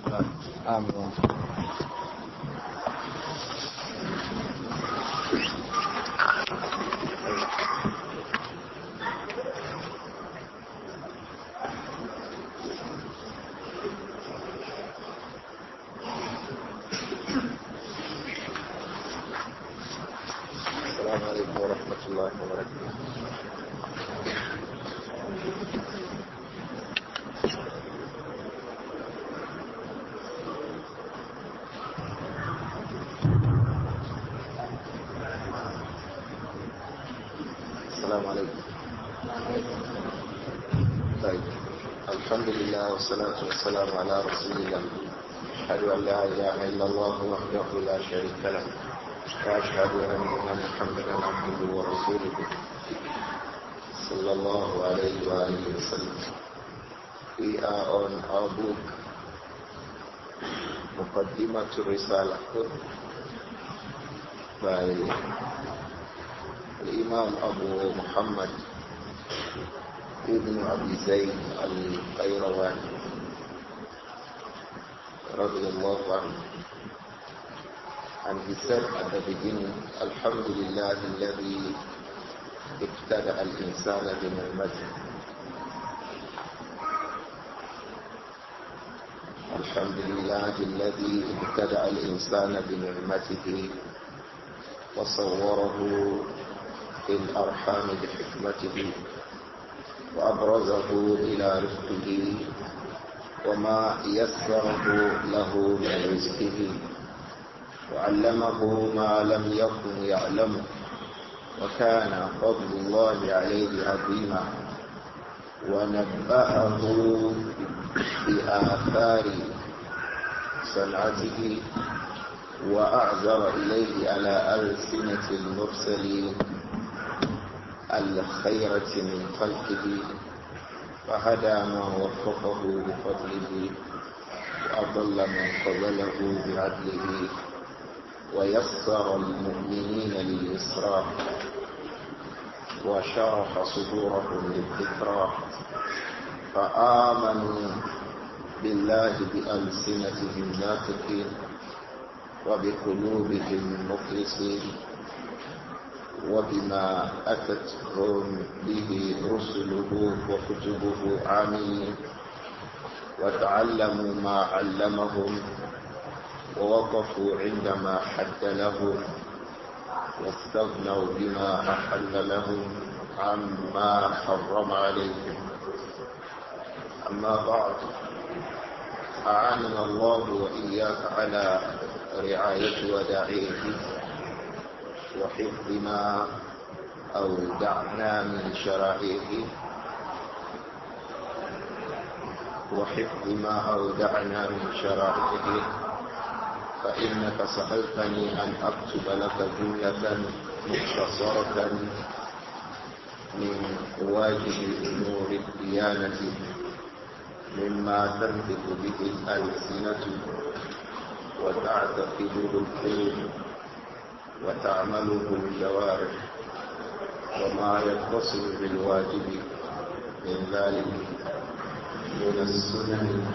آمين. السلام عليكم ورحمة الله وبركاته. السلام عليكم. طيب، الحمد لله والصلاة والسلام على رسول الله. أشهد أن لا إله إلا الله وحده لا شريك له، وأشهد أن محمدا عبده ورسوله صلى الله عليه وآله وسلم. We are on our book Muqaddimah Ar-Risālah by Imam Abu Muhammad ibn Abi Zayd Al-Qayrawāniyy radiyallahu anhu. And he said at the beginning, Alhamdulillah alladhi ibtada al-insana bi ni'matihi. Alhamdulillah alladhi ibtada al-insana bi ni'matihi wa sawwarahu fil arham bi hikmatihi wa abrazahu ila rizqihi wa ma yassarahu lahu min rizqihi وعلمه ما لم يكن يعلمه وكان فضل الله عليه عظيما ونبأه بآثار صنعته وأعذر إليه على ألسنة المرسلين الخيرة من خلقه فهدى من وفقه بفضله وأضل من قبله بعدله ويسر المؤمنين لليسرى وشرح صدورهم للذكرى فآمنوا بالله بألسنتهم ناطقين وبقلوبهم مخلصين وبما أتتهم به رسله وكتبه عاملين وتعلموا ما علمهم ووقفوا عندما حد لهم واستغنوا بما أحل لهم عما حرم عليهم. أما بعد، أعاننا الله وإياك على رعاية وداعيه وحفظ ما أودعنا من شرائعه فإنك سألتني أن أكتب لك جملة مختصرة من واجب أمور الديانة مما تنطق به الألسنة وتعتقده القلوب وتعمله الجوارح وما يتصل بالواجب من ذلك من السنن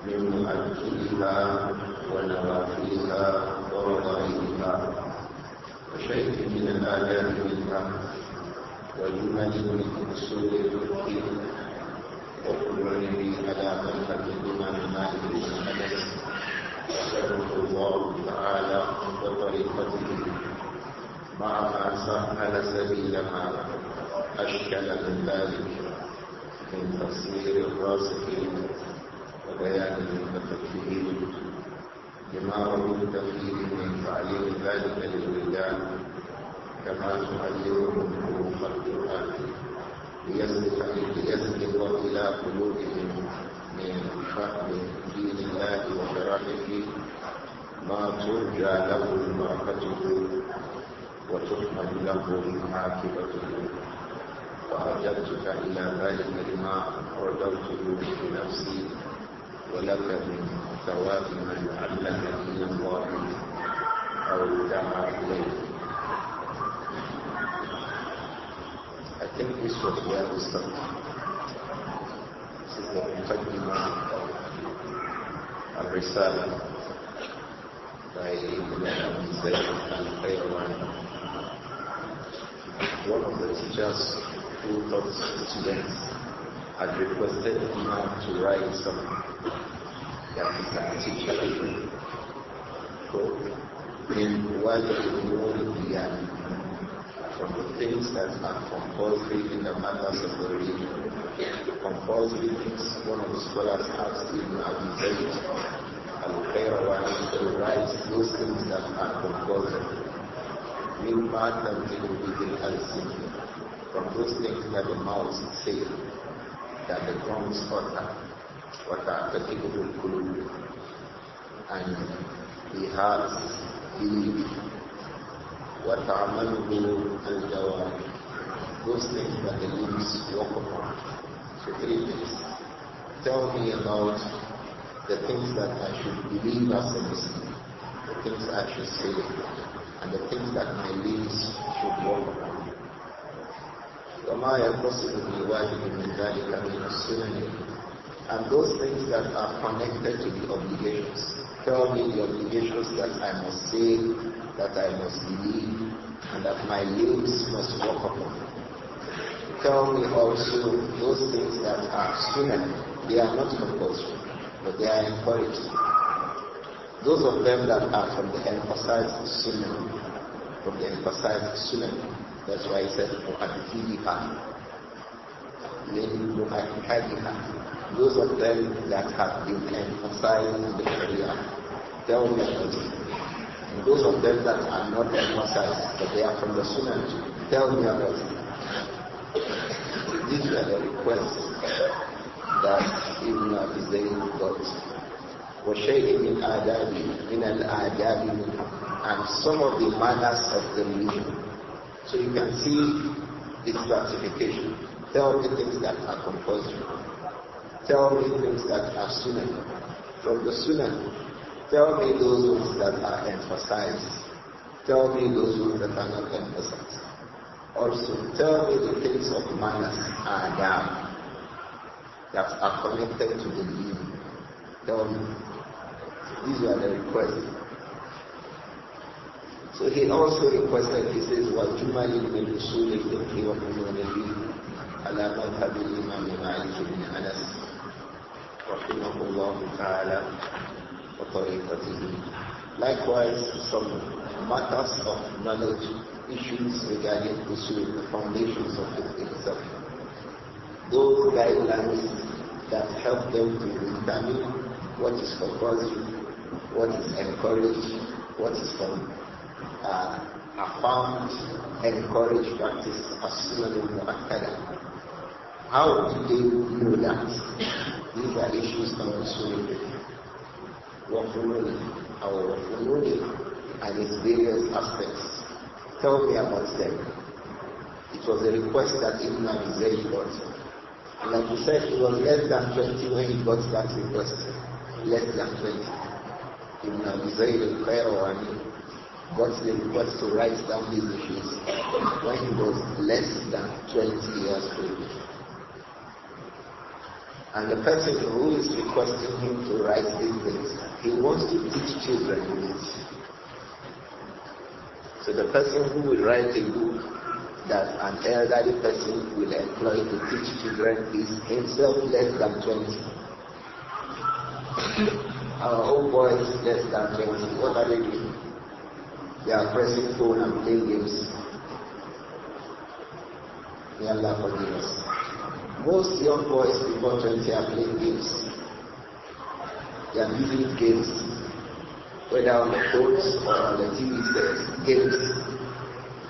من مؤكدها ونوافلها ورضائها وشيء من الآداب منها وجمل من أصول الفقه وكله على منهج الإمام مالك بن أنس رحمه الله تعالى وطريقته مع ما سهل سبيل ما أشكل من ذلك من تفسير الراسخين وبيان المتفقهين لما وجد فيه من تعليم ذلك للرجال كما تعلمهم حروف القرآن ليسبق إلى قلوبهم من فهم دين الله وشرائعه ما ترجى له بركته وتحمد له عاقبته. وأجبتك إلى ذلك لما أردوته بنفسي ولك من ثواب من علم دين الله أو دعا إليه. I think this was where we started. This is the Muqaddimah Ar-Risālah by ibn Abi Zayd Al-Qayrawāniyy. One of the teachers who taught students had requested Imam to write something that he can teach children. In At-Tibyān, from the things that are compulsory in the matters of the religion. Compulsory things, one of the scholars asked Ibn Abi Zayd Al-Qayrawāniyy to write those things that are compulsory. From those things that the mouth say, that the tongues utter, what are the people, and the heart believe, what are al-jawār, those things that the limbs walk upon. So 3 things. Tell me about the things that I should believe as a Muslim, the things I should say, and the things that my limbs should walk upon. وَمَا يَقْصِدُ بِالْوَاجِبِ مِنْ ذَلِكَ مِنَ السُّنَنِ, and those things that are connected to the obligations. Tell me the obligations that I must say, that I must believe, and that my limbs must walk upon. Tell me also those things that are sunnah. They are not compulsory, but they are encouraged. Those of them that are from the emphasized sunnah, that's why he said At-Tibyān. Those of them that have been emphasized in the Sharia, tell me about it. And those of them that are not emphasized, but they are from the Sunnah, tell me about it. These are the requests that Ibn Abi Zayd got. وَشَيْءٍ مِنْ الْآدَابِ, and some of the manners of the religion. So you can see its classification. Tell me things that are compulsory. Tell me things that are sunnah. From the sunnah, tell me those ones that are emphasized. Tell me those ones that are not emphasized. Also, tell me the things of manners that are connected to the deen. Tell me. These are the requests. So he also requested, he says, وَالْجُمَلِ مِنْ رُسُولِ الْفِقْهِ وَفُنُونِ الدِّينِ عَلَى مَذْهَبِ الْإِمَامِ مَالِكِ بْنِ أَنَسٍ رحمه الله تعالى وطريقته. Likewise, some matters of knowledge, issues regarding usul, the foundations of it itself. Those guidelines that help them to determine what is compulsory, what is encouraged, what is from affirmed, encouraged practice as sunnah al-mu'akkada. How do they know that? These are issues of usul, wafununi, and its various aspects. Tell me about them. It was a request that Ibn Abi Zayd got. And like he said, he was less than 20 when he got that request. Less than 20. Ibn Abi Zayd Al-Qayrawāniyy got the request to write down these issues when he was less than 20 years old. And the person who is requesting him to write these things, he wants to teach children this. So the person who will write a book that an elderly person will employ to teach children is himself less than 20. Our own boys less than 20. What are they doing? They are pressing phone and playing games. May Allah forgive us. Most young boys before 20 are playing games. They are using games, whether on the phones or on the TV sets. Games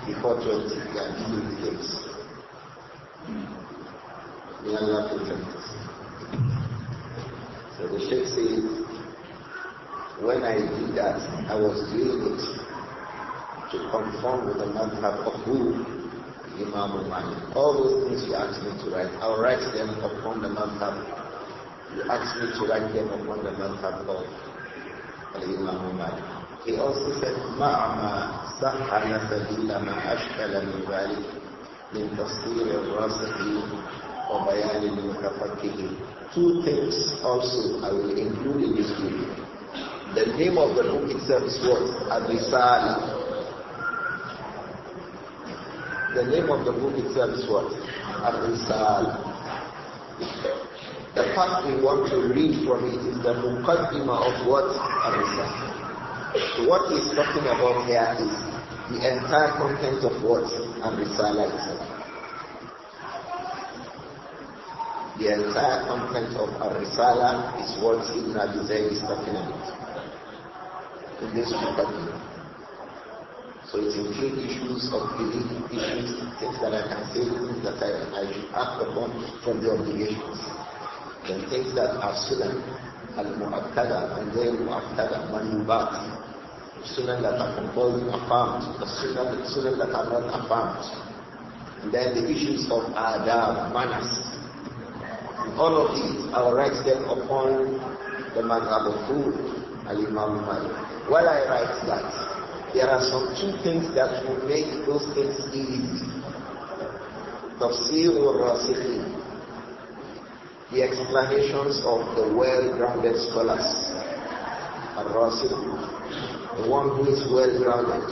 before 20, they are using the games. May Allah protect us. So the Shaykh says, when I did that, I was doing it to conform with the madhab of who? Imam Malik. All those things you asked me to write, I'll write them upon the madhab. You asked me to write them upon the madhab of Imam Malik. He also said, مَعَمَا صَحَّ نَسَبِيلَ مَا أَشْكَلَ مِنْ ذَلِكَ مِنْ تَصْدِيرِ الرَّاسِخِ وَبَيَانِ الْمُتَفَقِّهِ. Two things also I will include in this video. The name of the book itself is what? Ar-Risālah. The name of the book itself is what? Ar-Risālah. The part we want to read from it is the Muqaddimah of what? Ar-Risālah. So what he's talking about here is the entire content of what? Ar-Risālah itself. The entire content of Ar-Risālah is what Ibn Abi Zayd is talking about in this Muqaddimah. So it includes issues of belief, issues, things that I can say, things that I should act upon from the obligations. Then things that are sunnah, al-mu'akkada, and then mu'akkada, manubat, sunnah that are compulsory affirmed, the sunnah that are not affirmed. And then the issues of adab, manners. All of these, I will write them upon the madhab of food, al-Imam Malik. While I write that, there are some two things that will make those things easy. Tafsir al-Rasikhin, the explanations of the well-grounded scholars. Al-Rasikhin, the one who is well-grounded.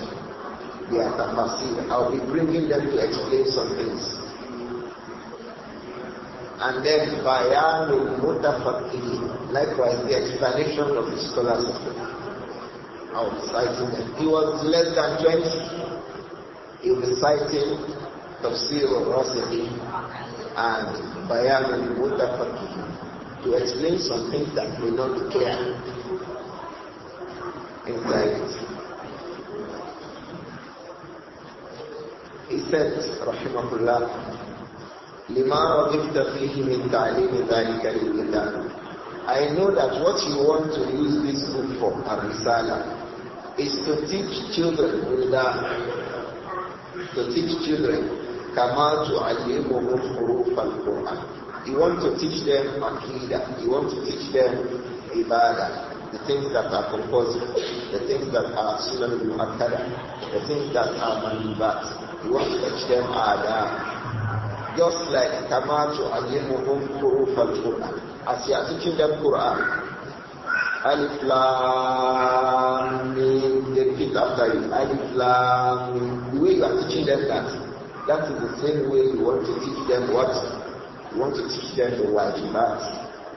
They are tafsir. I'll be bringing them to explain some things. And then Bayanul Mutafaqqihin, likewise the explanation of the scholars of the I was citing them. He was less than 20. He was citing Tafsir al-Rasikhin and Bayanul Mutafaqqihin to explain some things that may not be clear inside it. He said, Rahimahullah, لِمَا رَغِبْتَ فِيهِ مِنْ تَعْلِيمِ ذَلِكَ لِلْإِلَّهِ. I know that what you want to use this book for, Ar-Risālah, is to teach children, كَمَا تُعَلِّمُهُمْ حُرُوفَ الْقُرْآنِ. You want to teach them Aqidah, you want to teach them Ibadah, the things that are compulsory, the things that are Sunnah al-Mu'akkada, the things that are Manubat. You want to teach them Adab. Just like كَمَا تُعَلِّمُهُمْ حُرُوفَ الْقُرْآنِ. As you are teaching them Quran, Alif Lam Mim, they repeat after you, Alif Lam Mim. The way you are teaching them that is the same way you want to teach them what? You want to teach them the wajibat,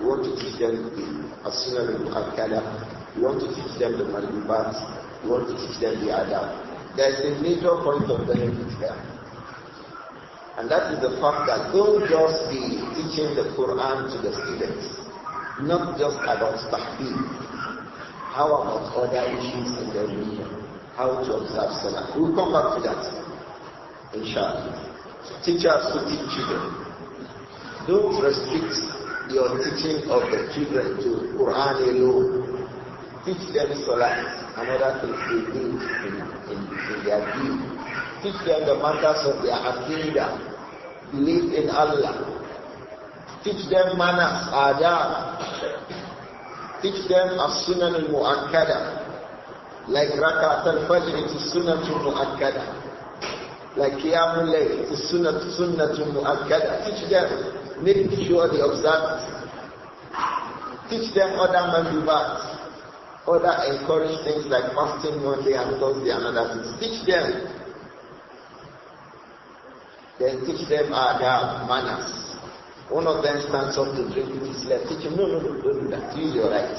you want to teach them the as-sunnah al-mu'akkada, you want to teach them the manubat, you want to teach them the adab. There is a major point of benefit here. And that is the fact that don't just be teaching the Quran to the students, not just about tahfīz. How about other issues in the religion? How to observe Salah? We'll come back to that, inshallah. Teachers who teach children, don't restrict your teaching of the children to Quran alone. Teach them Salah and other things they do in their deen. Teach them the matters of their aqidah, believe in Allah. Teach them manners, adab. Teach them as-sunnah al-mu'akkada. Like rakat al-fajr, it is sunnah al-mu'akkada. Like qiyamul layl, it is sunnah al-mu'akkada. Teach them, make sure they observe it. Teach them other mandubat, other encourage things like fasting one day and Thursday and other things. Teach them. Then teach them adab, manners. One of them stands up to drink with his left. Teach him, no, don't do that. Use your right.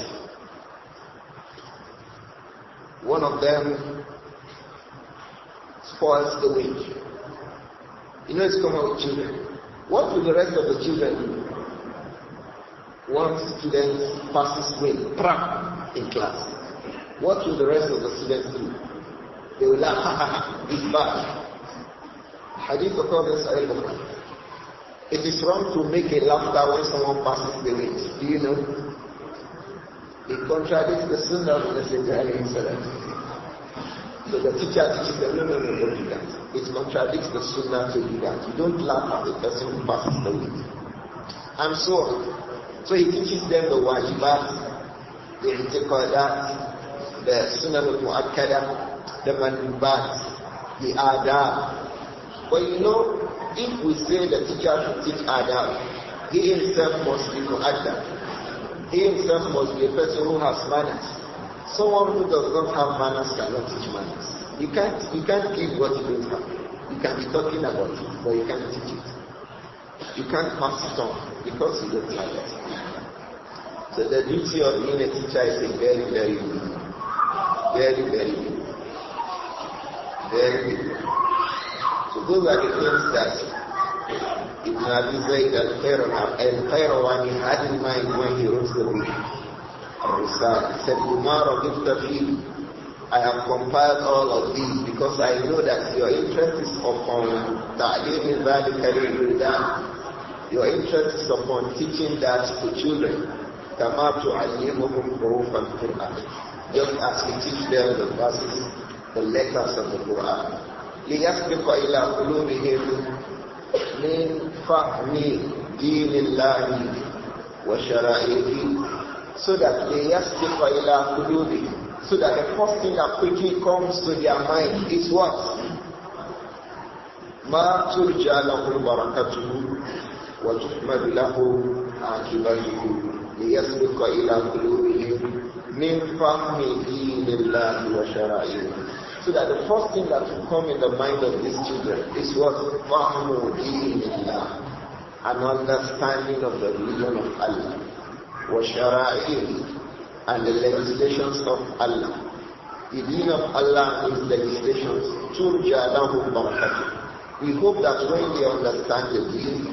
One of them spoils the wage. You know it's common with children. What will the rest of the children do? One student passes way, in class. What will the rest of the students do? They will laugh, ha ha ha, it's bad. Hadith occurs in Sahih Bukhari. It is wrong to make a laughter when someone passes the way. Do you know? It contradicts the sunnah of the Messenger. So the teacher teaches them, no, don't do that. It contradicts the sunnah to do that. You don't laugh at the person who passes the way. And so on. So he teaches them the wajibat, the i'tiqadat, the sunnah al-mu'akkada, the manubat, the adab. But you know, if we say the teacher should teach adab, He himself must be mu'addab. He himself must be a person who has manners. Someone who does not have manners cannot teach manners. You can't give what you don't have. You can be talking about it, but you can't teach it. You can't pass it on because you don't have it. So the duty of being a teacher is a very, very big. Very, very big. Very big. So those are the things that Ibn Abi Zayd Al-Qayrawāniyy had in mind when he wrote the book Ar-Risālah. He said, I have compiled all of these because I know that your interest is upon ta'lim dhalika lil-wildan. Your interest is upon teaching that to children. Kama tu'allimuhum huruf al-Qur'an. Just as we teach them the verses, the letters of the Quran. لِيَسْبِقَ إِلَىٰ قُلُوبِهِمْ مِنْ فَهْمِ دِينِ اللَّهِ وَشَرَائِعِهِ. So that لِيَسْبِقَ إِلَىٰ قُلُوبِهِمْ. So that the first thing that quickly comes to their mind is what? مَا تُرْجَى لَهُ بَرَكَتُهُ وَتُحْمَدُ لَهُ عَاقِبَتُهُ لِيَسْبِقَ إِلَىٰ قُلُوبِهِمْ مِنْ فَهْمِ دِينِ اللَّهِ وَشَرَائِعِهِ. So that the first thing that will come in the mind of these children is what? فَهْمُ دِينِ اللَّهِ, an understanding of the religion of Allah. وَشَرَائِعِهِ, and the legislations of Allah. The deen of Allah is legislations. تُرْجَى لَهُ بَرَكَتُهُ. We hope that when they understand the deen,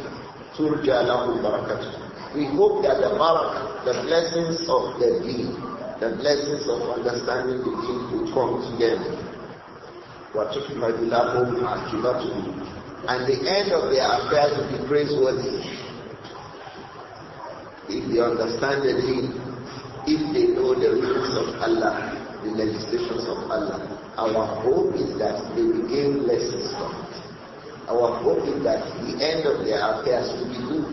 تُرْجَى لَهُ بَرَكَتُهُ. We hope that the barakah, the blessings of the deen, the blessings of understanding the deen will come to them. وَتُحْمَدُ لَهُمْ عَاقِبَتُهُ. And the end of their affairs will be praiseworthy. If they understand the deen, if they know the rules of Allah, the legislations of Allah, our hope is that they will gain lessons from it. Our hope is that the end of their affairs will be good.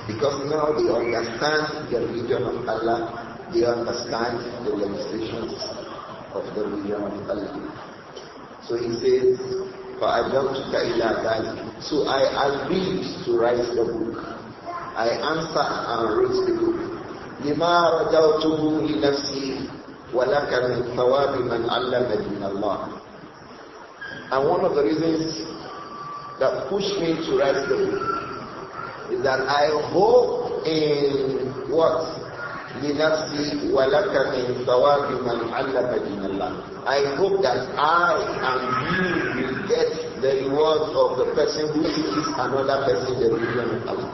Because now they understand the religion of Allah, they understand the legislations of the religion of Allah. So he says, فَأَجَبْتُكَ إِلَىٰ ذَلِكَ. So I agreed to write the book. I answered and wrote the book. لِمَا رَجَوْتُهُ لِنَفْسِي وَلَكَ مِنْ ثَوَابِ مَنْ عَلَّمَ دِينَ اللَّهِ. And one of the reasons that pushed me to write the book is that I hope in what? لِنَفْسِي وَلَكَ مِنْ ثَوَابِ مَنْ عَلَّمَ دِينَ اللَّهِ. I hope that I and you will get the reward of the person who teaches another person the religion of Allah.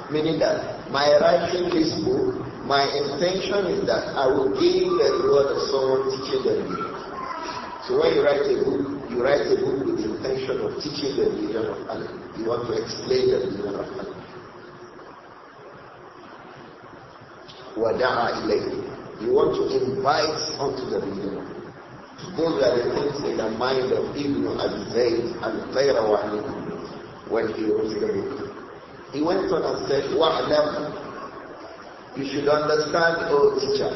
Meaning that my writing this book, my intention is that I will gain the reward of someone teaching the religion. So when you write a book with the intention of teaching the religion of Allah. You want to explain the religion of Allah. وَدَعَى إِلَيْهِ. You want to invite onto the religion of Allah. Those are the things in the mind of Ibn Abi Zayd Al-Qayrawāniyy when he wrote the book. He went on and said, وَعْلَمْ, you should understand, O teacher,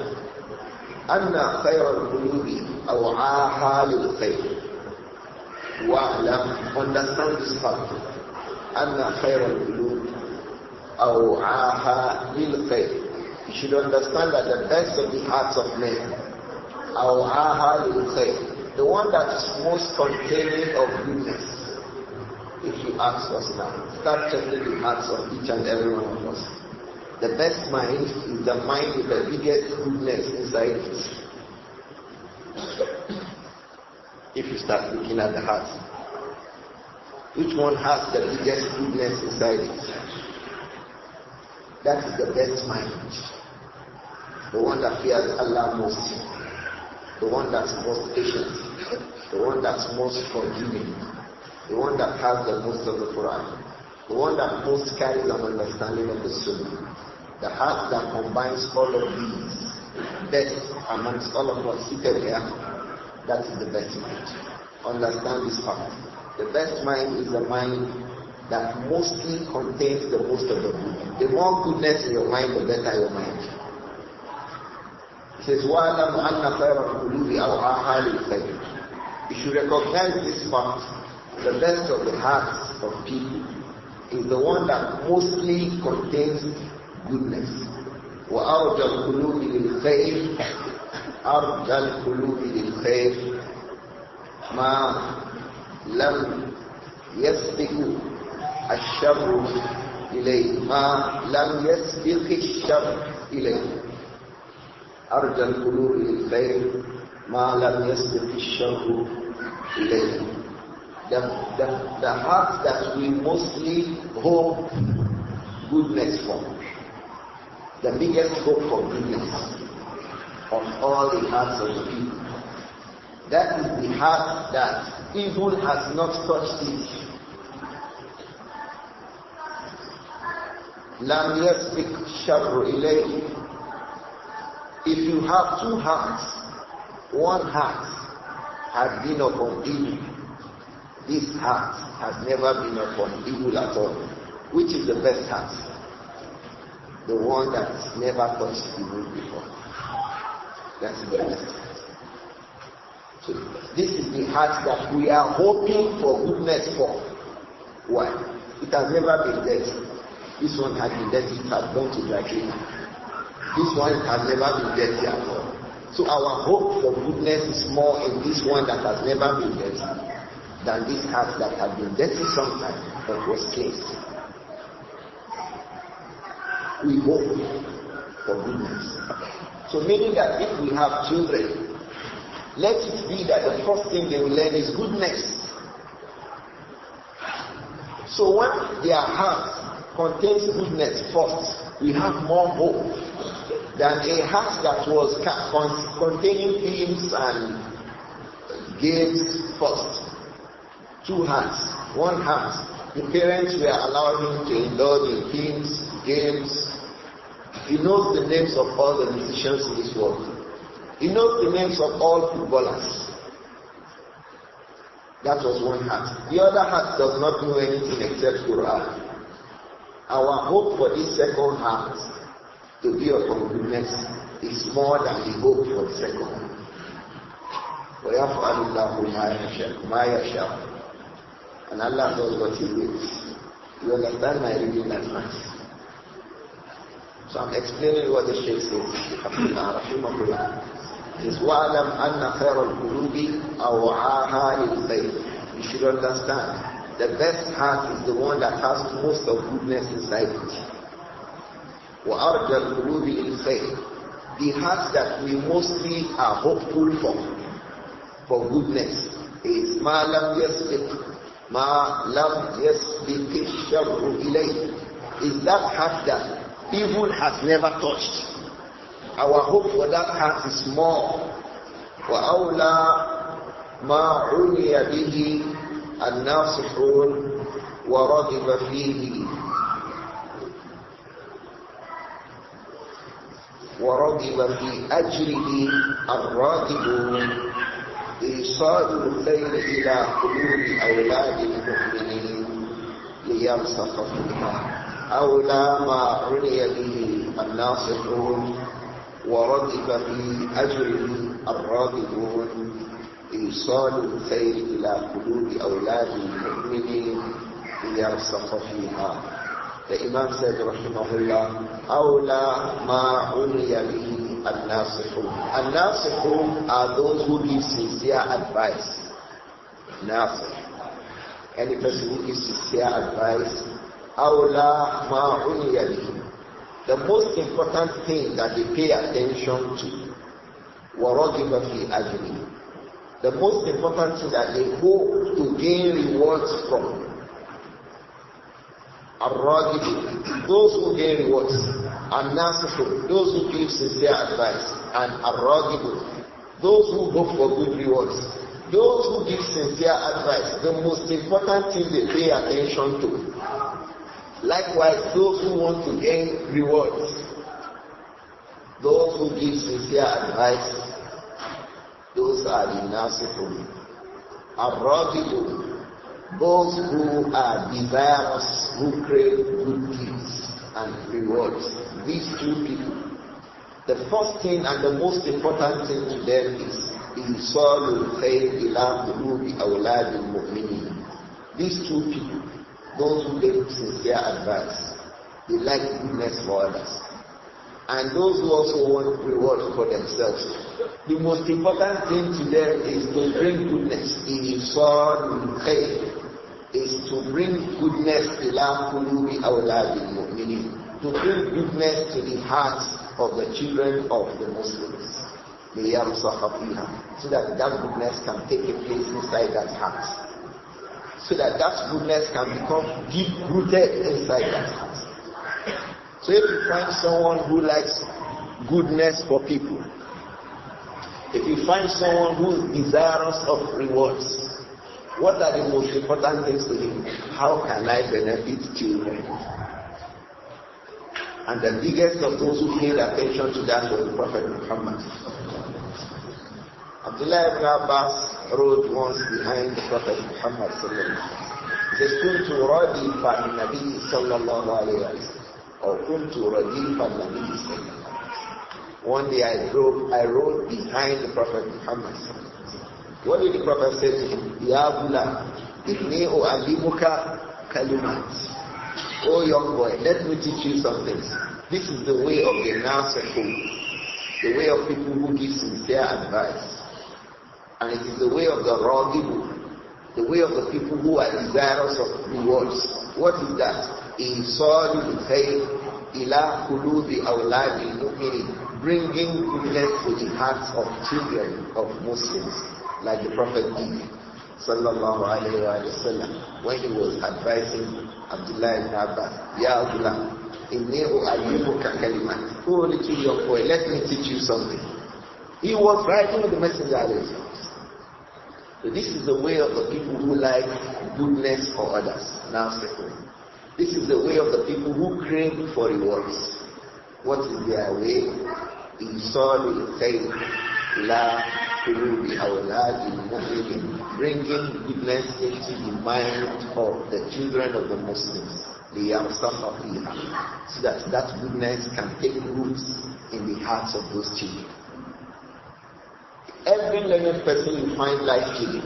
أَنَّ خَيْرَ الْقُلُوبِ أَوْعَاهَا لِلْخَيْرِ. وَعْلَمْ, understand this fact. أَنَّ خَيْرَ الْقُلُوبِ أَوْعَاهَا لِلْخَيْرِ. You should understand that the best of the hearts of men, أَوْعَاهَا لِلْخَيْرِ, the one that is most containing of goodness. If you ask us now, start checking the hearts of each and every one of us. The best mind is the mind with the biggest goodness inside it. If you start looking at the heart, which one has the biggest goodness inside it? That is the best mind. The one that fears Allah most. The one that's most patient, the one that's most forgiving, the one that has the most of the Quran, the one that most carries an understanding of the Sunnah, the heart that combines all of these, best amongst all of us seated here, that is the best mind. Understand this fact. The best mind is the mind that mostly contains the most of the good. The more goodness in your mind, the better your mind. Says, وَعْلَمْ أَنَّ خَيْرَ الْقُلُوبِ أَوْعَاهَا لِلْخَيْرِ. You should recognize this fact. The best of the hearts of people is the one that mostly contains goodness. وَأَرْجَى الْقُلُوبِ لِلْخَيْرِ أَرْجَى الْقُلُوبِ لِلْخَيْرِ مَا لَمْ يَسْبِقُ الشَّرُّ إِلَيْهِ مَا لَمْ يَسْبِقِ الشَّرُّ إِلَيْهِ أَرْجَى الْقُلُوبِ لِلْخَيْرِ مَا لَمْ يَسْبِقِ الشَّرُّ إِلَيْهِ. The heart that we mostly hope goodness for, the biggest hope for goodness of all the hearts of the people, that is the heart that evil has not touched it. Lam yasbiq sharru ilayhi. If you have two hearts, one heart has been upon evil, this heart has never been upon evil at all. Which is the best heart? The one that never touched evil before. That's the best. So this is the heart that we are hoping for goodness for. Why? It has never been dirty. This one has been dirty, it has gone to dry cleaning. This one has never been dirty at all. So our hope for goodness is more in this one that has never been dirty than this heart that had been dirty sometime but was cleansed. We hope for goodness. So meaning that if we have children, let it be that the first thing they will learn is goodness. So when their heart contains goodness first, we have more hope than a heart that was containing films and games first. Two hearts, one heart. The parents were allowing him to indulge in films, games. He knows the names of all the musicians in this world. He knows the names of all footballers. That was one heart. The other heart does not know anything except Quran. Our hope for this second heart to be upon goodness is more than the hope for the second one. وَيَفْعَلُ اللَّهُ مَا يَشَاءُ. And Allah does what He wills. You understand my reading that much? So I'm explaining what the Shaykh says. It is وَعْلَمْ أَنَّ خَيْرَ الْقُلُوبِ أَوْعَاهَا لِلْخَيْرِ. You should understand, the best heart is the one that has most of goodness inside it. وَأَرْجَى الْقُلُوبِ لِلْخَيْرِ. The heart that we mostly are hopeful for goodness is مَا لَمْ يَسْبِقْ مَا لَمْ يَسْبِقِ الشَّرُّ إِلَيْهِ. Is that heart that evil has never touched. Our hope for that heart is more. وَأَوْلَى مَا عُنِيَ بِهِ النَّاصِحُونَ وَرَغِبَ فِيهِ وَرَغِبَ فِي أَجْرِهِ الرَّاغِبُونَ إِيصَالُ الْخَيْرِ إِلَى قُلُوبِ أَوْلَادِ الْمُؤْمِنِينَ لِيَرْسَخَ فِيهَا. أولى ما عني به الناصحون ورغب في أجره الراغبون إيصال الخير إلى قلوب أولاد المؤمنين ليرسخ فيها. The Imam said rahimahullah, أولى ما عني به الناصحون. الناصحون are those who give sincere advice. Nāsir, any person who gives sincere advice. أَوْلَى مَا عُنِيَ بِهِ. The most important thing that they pay attention to, وَرَغِبَ فِي أَجْرِهِ. The most important thing that they hope to gain rewards from. الرَّاغِبُ, those who gain rewards. النَّاصِحُ, those who give sincere advice. And الرَّاغِبُ, those who hope for good rewards. Those who give sincere advice, the most important thing they pay attention to. Likewise, those who want to gain rewards, those who give sincere advice, those are the Nāsirun. Ar-Rāghibun, those who are desirous, who crave good deeds and rewards. These two people, the first thing and the most important thing to them is إِيصَالُ الْخَيْرِ إِلَىٰ قُلُوبِ أَوْلَادِ الْمُؤْمِنِينَ. These two people, those who give sincere advice. They like goodness for others. And those who also want reward for themselves. The most important thing to them is to bring goodness. Is to bring goodness to bring goodness to the hearts of the children of the Muslims. So that goodness can take a place inside that heart. So that goodness can become deep-rooted inside that heart. So if you find someone who likes goodness for people, if you find someone who is desirous of rewards, what are the most important things to him? How can I benefit children? And the biggest of those who paid attention to that was the Prophet Muhammad. AbdiLlahi ibn Abbas rode once behind the Prophet Muhammad sallallahu alaihi wasallam. He says, "Kuntu radifa an-nabi sallallahu alaihi wasallam." Or kuntu radifa an-nabi sallallahu alaihi wasallam. One day I rode behind the Prophet Muhammad. What did the Prophet say to him? Ya Abdullah, inni u'allimuka kalimat. Oh young boy, let me teach you some things. This is the way of the Nāsir, the way of people who give sincere advice. And it is the way of the Rāģib, the way of the people who are desirous of rewards. What is that? Īṣālu al-khayr ilā qulūbi awlādi al-mu'minīn, bringing goodness to the hearts of children of Muslims, like the Prophet did, sallallahu alayhi wa sallam, when he was advising Abdullah ibn Abbas. Ya Abdullah, inni u'allimuka kalimat. Oh little young boy, let me teach you something. He was writing with the Messenger alayhi salam. So this is the way of the people who like goodness for others. Now second, this is the way of the people who crave for rewards. What is their way? Īṣālu al-khayr ilā qulūbi awlādi al-mu'minīn, bringing goodness into the mind of the children of the Muslims, liyarsaqa fīhā, so that goodness can take roots in the hearts of those children. Every learned person you find like children.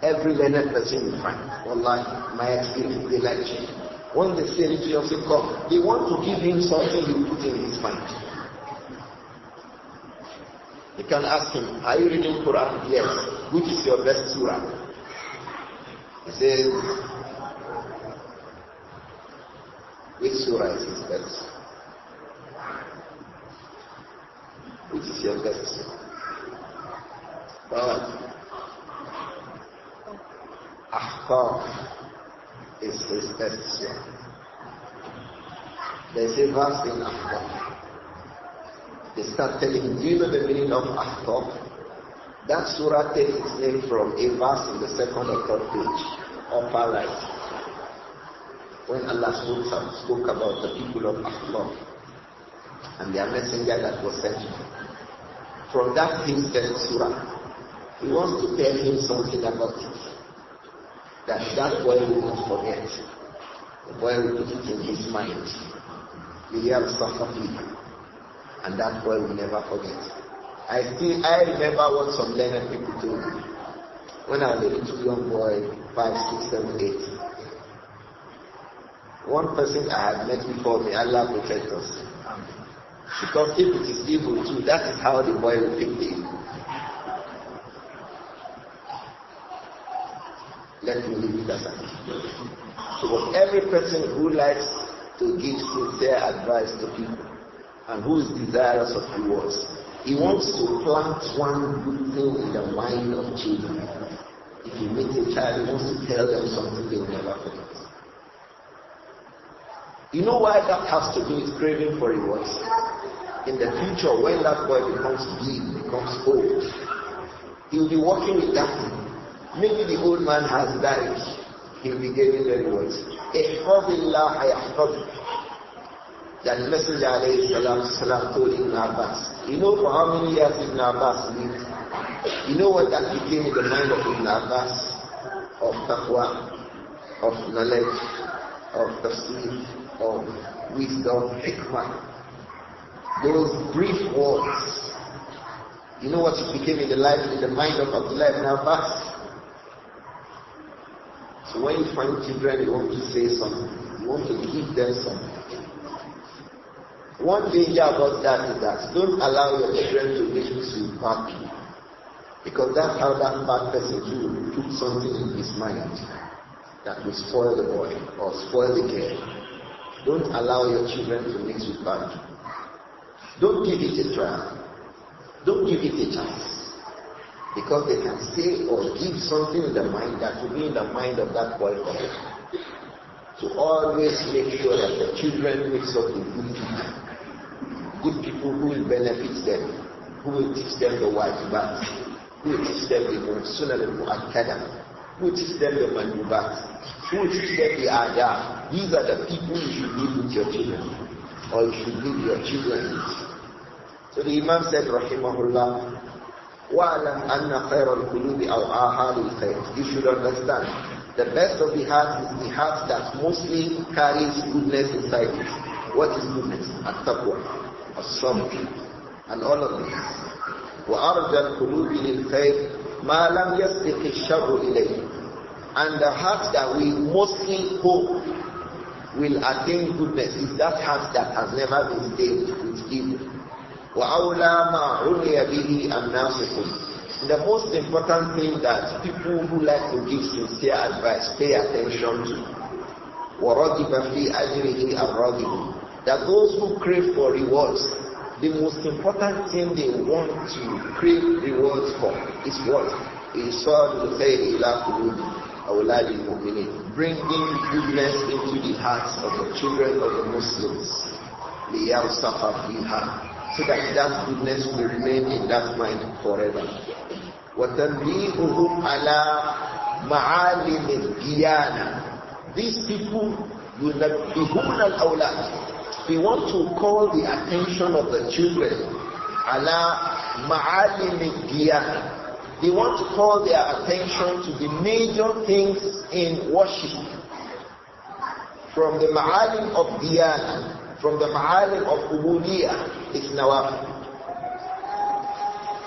Every learned person you find. Wallahi, my experience, they like children. When they say to you, come, they want to give him something you put in his mind. You can ask him, are you reading Quran? Yes. Which is your best surah? He says, which surah is his best? Which is your best surah? Ahqaf is his best surah. There is a verse in Ahqaf. They start telling him, do you know the meaning of Ahqaf? That surah takes its name from a verse in the second or third page, upper right, when Allah spoke about the people of Ahqaf and their messenger that was sent to them. From that himself surah, he wants to tell him something about it, that boy will not forget. The boy will put it in his mind. And that boy will never forget. I remember what some learned people told me when I was a little young boy, 5, 6, 7, 8. One person I had met before me, Allah protect us. Because if it is evil too, that is how the boy will think the evil. Let me leave it as that. So every person who likes to give sincere advice to people and who is desirous of rewards, he wants to plant one good thing in the mind of children. If you meet a child, he wants to tell them something they will never forget. You know why that has to do with craving for rewards? In the future, when that boy becomes big, becomes old, he will be working with that thing. Maybe the old man has died. He will be giving the rewards. That the Messenger ﷺ told Ibn Abbas. You know for how many years Ibn Abbas lived? You know what that became in the mind of Ibn Abbas? Of taqwa, of knowledge, of tafsir, of wisdom, hikmah. Those brief words. You know what it became in the mind of Abdullah ibn Abbas? when you find children, you want to say something. You want to give them something. One danger about that is that don't allow your children to mix with bad people. Because that's how that bad person will put something in his mind that will spoil the boy or spoil the girl. Don't allow your children to mix with bad people. Don't give it a try. Don't give it a chance. Because they can say or give something in the mind that will be in the mind of that boy or girl. So always make sure that the children mix up with good people. Good people who will benefit them, who will teach them the wajibat, who will teach them the sunnah al-mu'akkada, who will teach them the mandubat, who will teach them the adab. These are the people you should live with your children, or you should live your children with. So the Imam said, rahimahullah, وَعْلَمْ أَنَّ خَيْرَ الْقُلُوبِ أَوْعَاهَا لِلْخَيْرِ. You should understand, the best of the heart is the heart that mostly carries goodness inside it. What is goodness? At-taqwa, as-sabr, and all of this. وَأَرْجَى الْقُلُوبِ لِلْخَيْرِ مَا لَمْ يَسْبِقِ الشَّرُّ إِلَيْهِ. And the heart that we mostly hope will attain goodness is that heart that has never been stained with evil. وَأَوْلَى مَا عُلِيَ بِهِ النَّاسِقُ. The most important thing that people who like to give sincere advice pay attention to. وَرَغِبَ فِي أَجْرِهِ الرَّغِبُ. That those who crave for rewards, the most important thing they want to crave rewards for is what? إِيصَالُ الْخَيْرِ إِلَىٰ قُلُوبِ أَوْلَادِ الْمُؤْمِنِينَ. Bringing goodness into the hearts of the children of the Muslims. لِيَرْسَخَ فِيهَا. So that goodness will remain in that mind forever. وَتَنْبِيهُهُمْ عَلَىٰ مَعَالِمِ الدِّيَانَةِ. These people يُنَبِّهُونَ الْأَوْلَادِ. We want to call the attention of the children عَلَىٰ مَعَالِمِ الدِّيَانَةِ. They want to call their attention to the major things in worship. From the ma'alim of diyana, from the ma'alim of ubudiyah, is nawafil.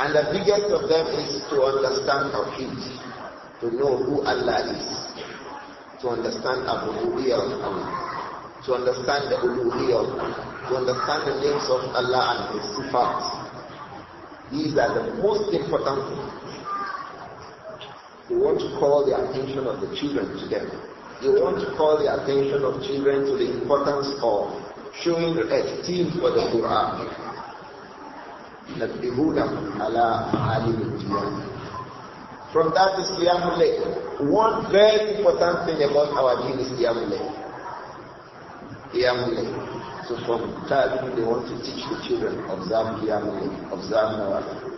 And the biggest of them is to understand Tawheed, to know who Allah is, to understand Abu-Ubudiyah of Allah, to understand the Uluhiyah of Allah, to understand the names of Allah and His Sifat. These are the most important things. You want to call the attention of the children to them. You want to call the attention of children to the importance of showing esteem for the Quran. From that is Qiyamul Layl. One very important thing about our deen is Qiyamul Layl. Qiyamul Layl. So from childhood they want to teach the children, observe Qiyamul Layl, observe Nawafil.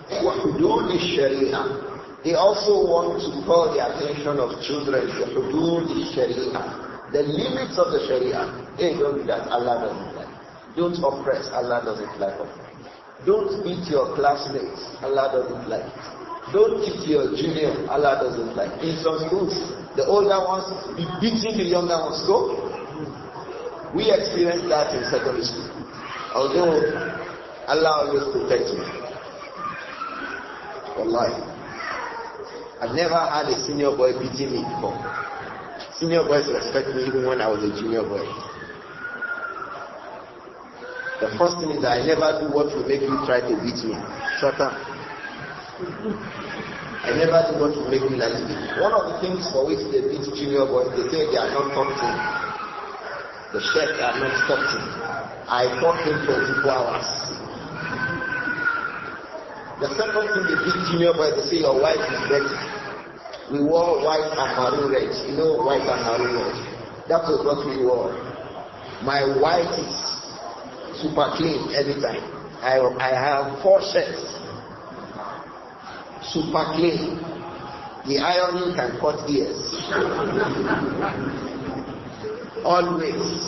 وحدود الشريعة. They also want to call the attention of children to حدود الشريعة, the limits of the Sharia. Hey, don't do that, Allah doesn't like. Don't oppress, Allah doesn't like oppress. Don't beat your classmates, Allah doesn't like. Don't cheat your junior, Allah doesn't like. In some schools, the older ones be beating the younger ones. So we experienced that in secondary school. Although Allah always protects me. Wallahi, I've never had a senior boy beating me before. Senior boys respect me even when I was a junior boy. The first thing is that I never do what will make you try to beat me. Shut up. I never do what will make you like me. One of the things for which they beat junior boys, they say they are not taught him. The Shaykh are not taught him. I taught him 24 hours. The second thing they beat junior boys, they say your wife is dirty. We wore white and maroon red. You know white and maroon red. That was what we wore. My white is super clean every time. I have 4 shirts. Super clean. The ironing can cut ears. Always.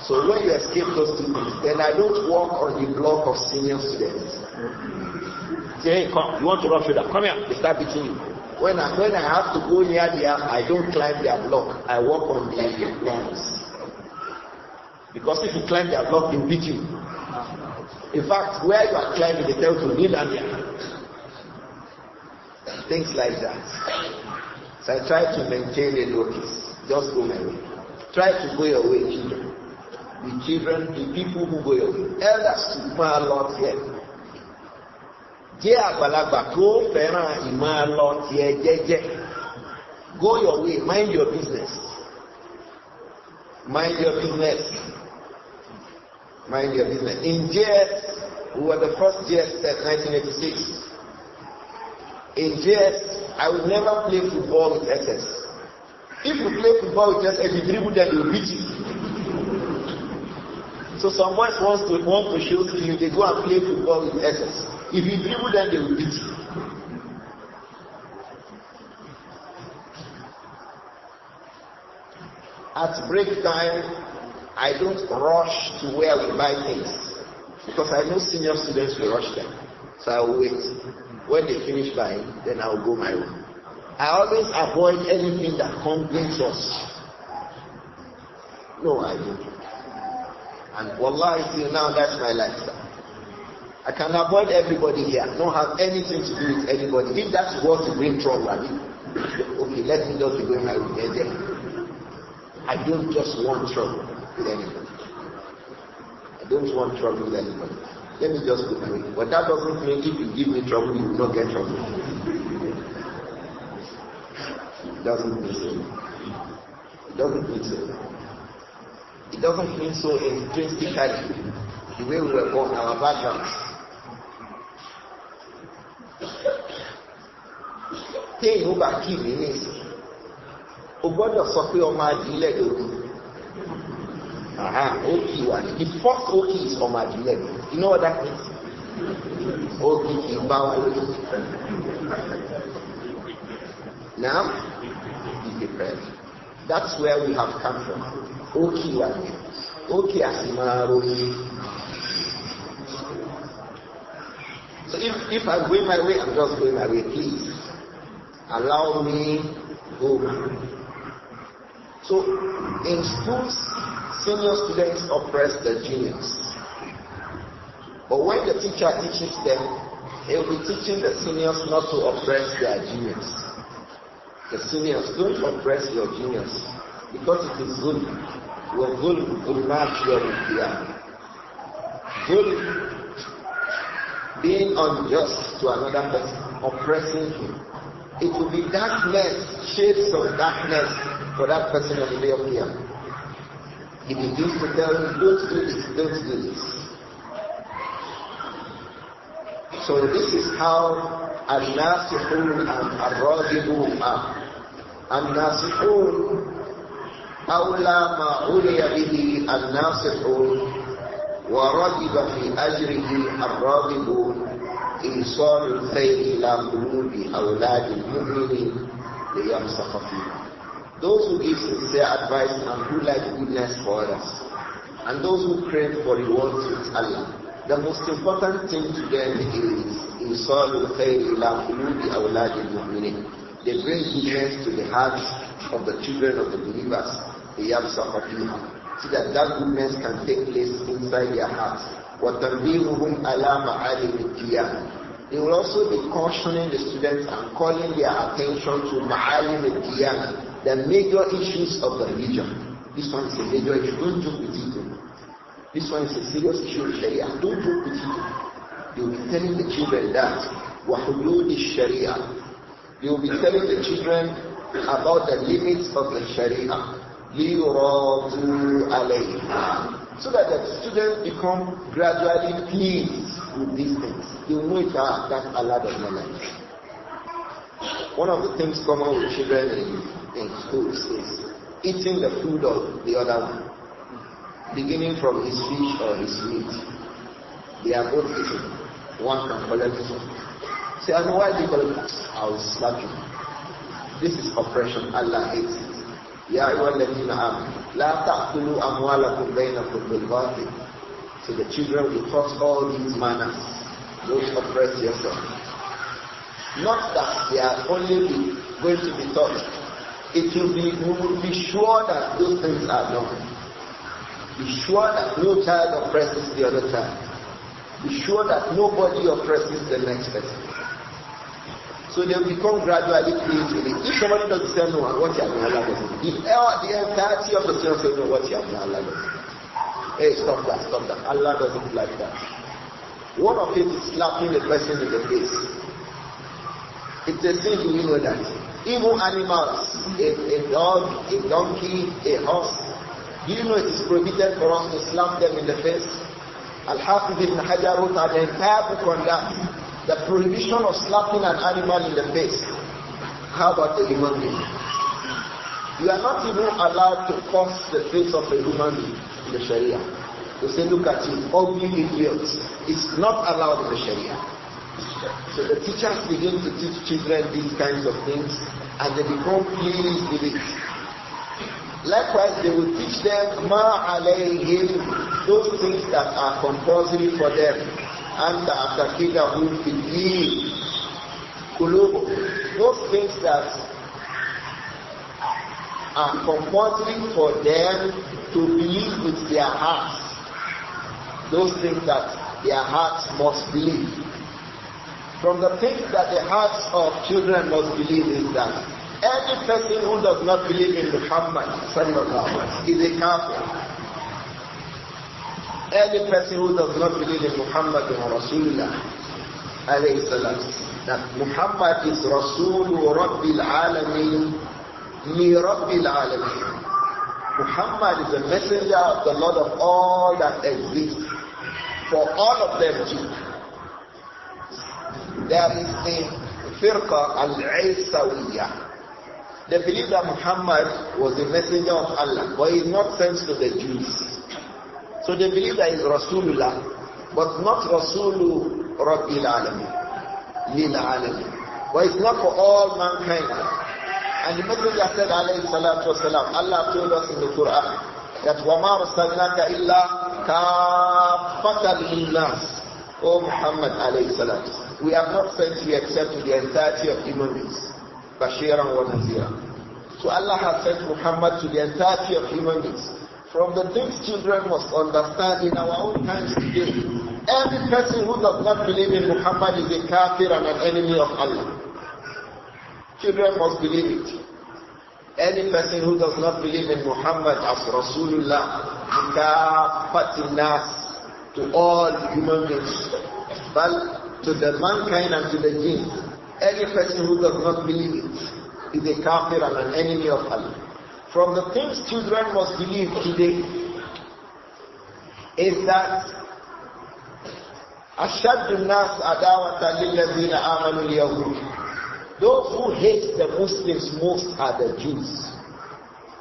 So when you escape those two things, then I don't walk on the block of senior students. Say, hey, come, you want to rush with that? Come here. They start beating you. When I have to go near their, I don't climb their block. I walk on the lawns. Because if you climb their block, they'll beat you. In fact, where you are climbing, they tell you to kneel down there. things like that. So I try to maintain a notice. Just go my way. Try to go your way, children. The children, the people who go your way. Elders to my Lord here. Go your way, mind your business. Mind your business. Mind your business. In JS, we were the first JS at 1986. In JS, I would never play football with SS. If you play football with SS, if you dribble them, they will beat you. So some boys want to show you, they go and play football with SS. If you dribble them, they will beat you. At break time, I don't rush to where we buy things because I know senior students will rush them. So I will wait. When they finish buying, then I will go my way. I always avoid anything that complains us. No, I don't. And wallahi, till now, that's my lifestyle. I can avoid everybody here. I don't have anything to do with anybody. If that's what to bring trouble, I mean, okay, let me just be going my way. I don't just want trouble with anybody. I don't want trouble with anybody. Let me just go my way. But that doesn't mean if you give me trouble, you will not get trouble. It doesn't mean so. It doesn't mean so. It doesn't mean so intrinsically. The way we were born, our backgrounds. Take over key means. O gbọ́dọ̀ sọ pé ọmọ àdìlẹ̀ lórí. Oki one. The first Oki is ọmọ àdìlẹ̀. You know what that means? Oki kì í bá wa lórí. Now, be prepared. That's where we have come from. Oki one. Oki asimaro. So if I'm going my way, I'm just going my way. Please allow me go. So in schools, senior students oppress the juniors. But when the teacher teaches them, he will be teaching the seniors not to oppress their juniors. The seniors, don't oppress your juniors because it is good. Your good will match your fear. Good being unjust to another person, oppressing him. It will be darkness, shades of darkness for that person on the day of Qiyamah. He begins to tell him, don't do this, don't do this. So this is how Al-Nasihun and Al-Rāghibun are. Al-Nasihun أولى ما علي به الناصحون ورغب في أجره الراغبون إيصال الخير إلى قلوب أولاد المؤمنين ليمسخ فيه. Those who give sincere advice and who like goodness for others, and those who crave for rewards with Allah, the most important thing to them is إيصال الخير إلى قلوب أولاد المؤمنين. They bring goodness to the hearts of the children of the believers, so that that goodness can take place inside their hearts. وَتَنْبِيهُهُمْ عَلَى مَعَالِمِ الْتِّيَانِ. They will also be cautioning the students and calling their attention to ma'alim al-Tibyān, the major issues of the religion. This one is a major issue. Don't joke with it. This one is a serious issue of Sharia. Don't joke with it. They will be telling the children that وَحُدُودِ الشَّرِيعَةِ. They will be telling the children about the limits of the Sharia. لِيُرَاضُوا عَلَيْهَا. So that the students become gradually pleased with these things. They will know that Allah does not like. One of the things common with children in schools is eating the food of the other one, beginning from his fish or his meat. They are both eating. One can collect it. Say, I know why they collect it. I will slap you. This is oppression. Allah hates it. Ya ayyuhalladhina amanu la ta'kulu amwalakum bainakum bil batil. So the children will taught all these manners. Don't oppress yourself. Not that they are only going to be taught. It will be, we will be sure that those things are done. Be sure that no child oppresses the other child. Be sure that nobody oppresses the next person. So they become gradually pleased with it. If somebody doesn't say no, what you have done, Allah doesn't. If the entirety of the students say no, what you have done, Allah doesn't. Hey, stop that. Allah doesn't like that. One of it is slapping the person in the face. It's a sin, do you know that? Even animals, a dog, a donkey, a horse, do you know it is prohibited for us to slap them in the face? Al-Hafiz ibn Hajar wrote an entire book on that. The prohibition of slapping an animal in the face. How about a human being? You are not even allowed to force the face of a human being in the Sharia. To say, look at you, ugly idiots. It's not allowed in the Sharia. So the teachers begin to teach children these kinds of things, and they become pleased with it. Likewise, they will teach them ma alayhim, those things that are compulsory for them. And ta'taqidahu fi din qulub, those things that are compulsory for them to believe with their hearts. Those things that their hearts must believe. From the things that the hearts of children must believe is that any person who does not believe in Muhammad is a kafir. Any person who does not believe in Muhammad and Rasulullah alayhi salam, that Muhammad is Rasul Rabbil Alameen li Rabbil Alameen. Muhammad is a messenger of the Lord of all that exists, for all of them too. There is a firqa al-Isawiyya. They believe that Muhammad was a messenger of Allah, but he is not sent to the Jews. So they believe that he is Rasulullah, but not Rasulu Rabbil Alamin, Lil Alamin. But it's not for all mankind. And the Messenger said, alayhi salatu wasalam, Allah told us in the Quran that وَمَا رَسَلْنَاكَ إِلَّا كَافَّةً لِلنَّاسِ. O Muhammad alayhi salatu, we have not sent you except to the entirety of human beings. Bashiran wa Nazira. So Allah has sent Muhammad to the entirety of human beings. From the things children must understand in our own times today, every person who does not believe in Muhammad is a kafir and an enemy of Allah. Children must believe it. Any person who does not believe in Muhammad as Rasulullah, kafatinas, to all human beings, but to the mankind and to the jinn, any person who does not believe it is a kafir and an enemy of Allah. From the things children must believe today is that أَشَدُّ النَّاسِ عَدَاوَةً لِلَّذِينَ آمَنُوا الْيَهُودِ. Those who hate the Muslims most are the Jews.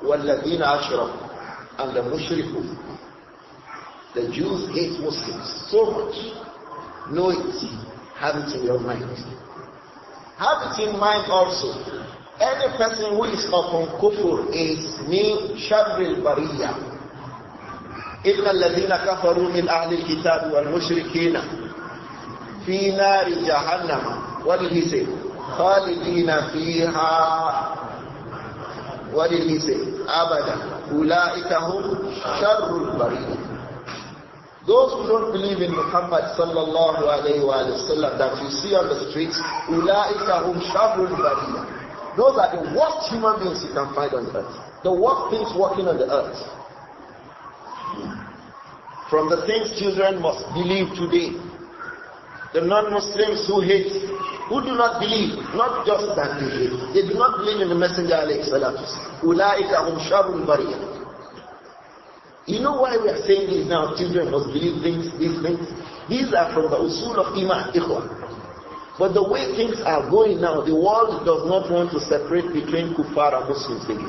وَالَّذِينَ أَشْرَكُوا, and the mushrikun. The Jews hate Muslims so much. Know it. Have it in your mind. Have it in mind also. Any person who is upon kufr is min sharril bariyya. Inna alladhina kafaru min ahli al-kitab wal mushrikina fi nari jahannam. What did he say? Khalidina fiha. What did he say? Abada. Ulaika hum sharrul bariyya. Those who don't believe in Muhammad sallallahu alayhi wa sallam that you see on the streets, ulaika hum sharrul bariyya. Those are the worst human beings you can find on the earth. The worst things walking on the earth. From the things children must believe today, the non-Muslims who hate, who do not believe, not just that they hate, they do not believe in the Messenger alayhi salatu. Ulaika hum sharrul bariyya. You know why we are saying this now? Children must believe these things. These are from the usul of iman, ikhwan. But the way things are going now, the world does not want to separate between kuffar and Muslims again.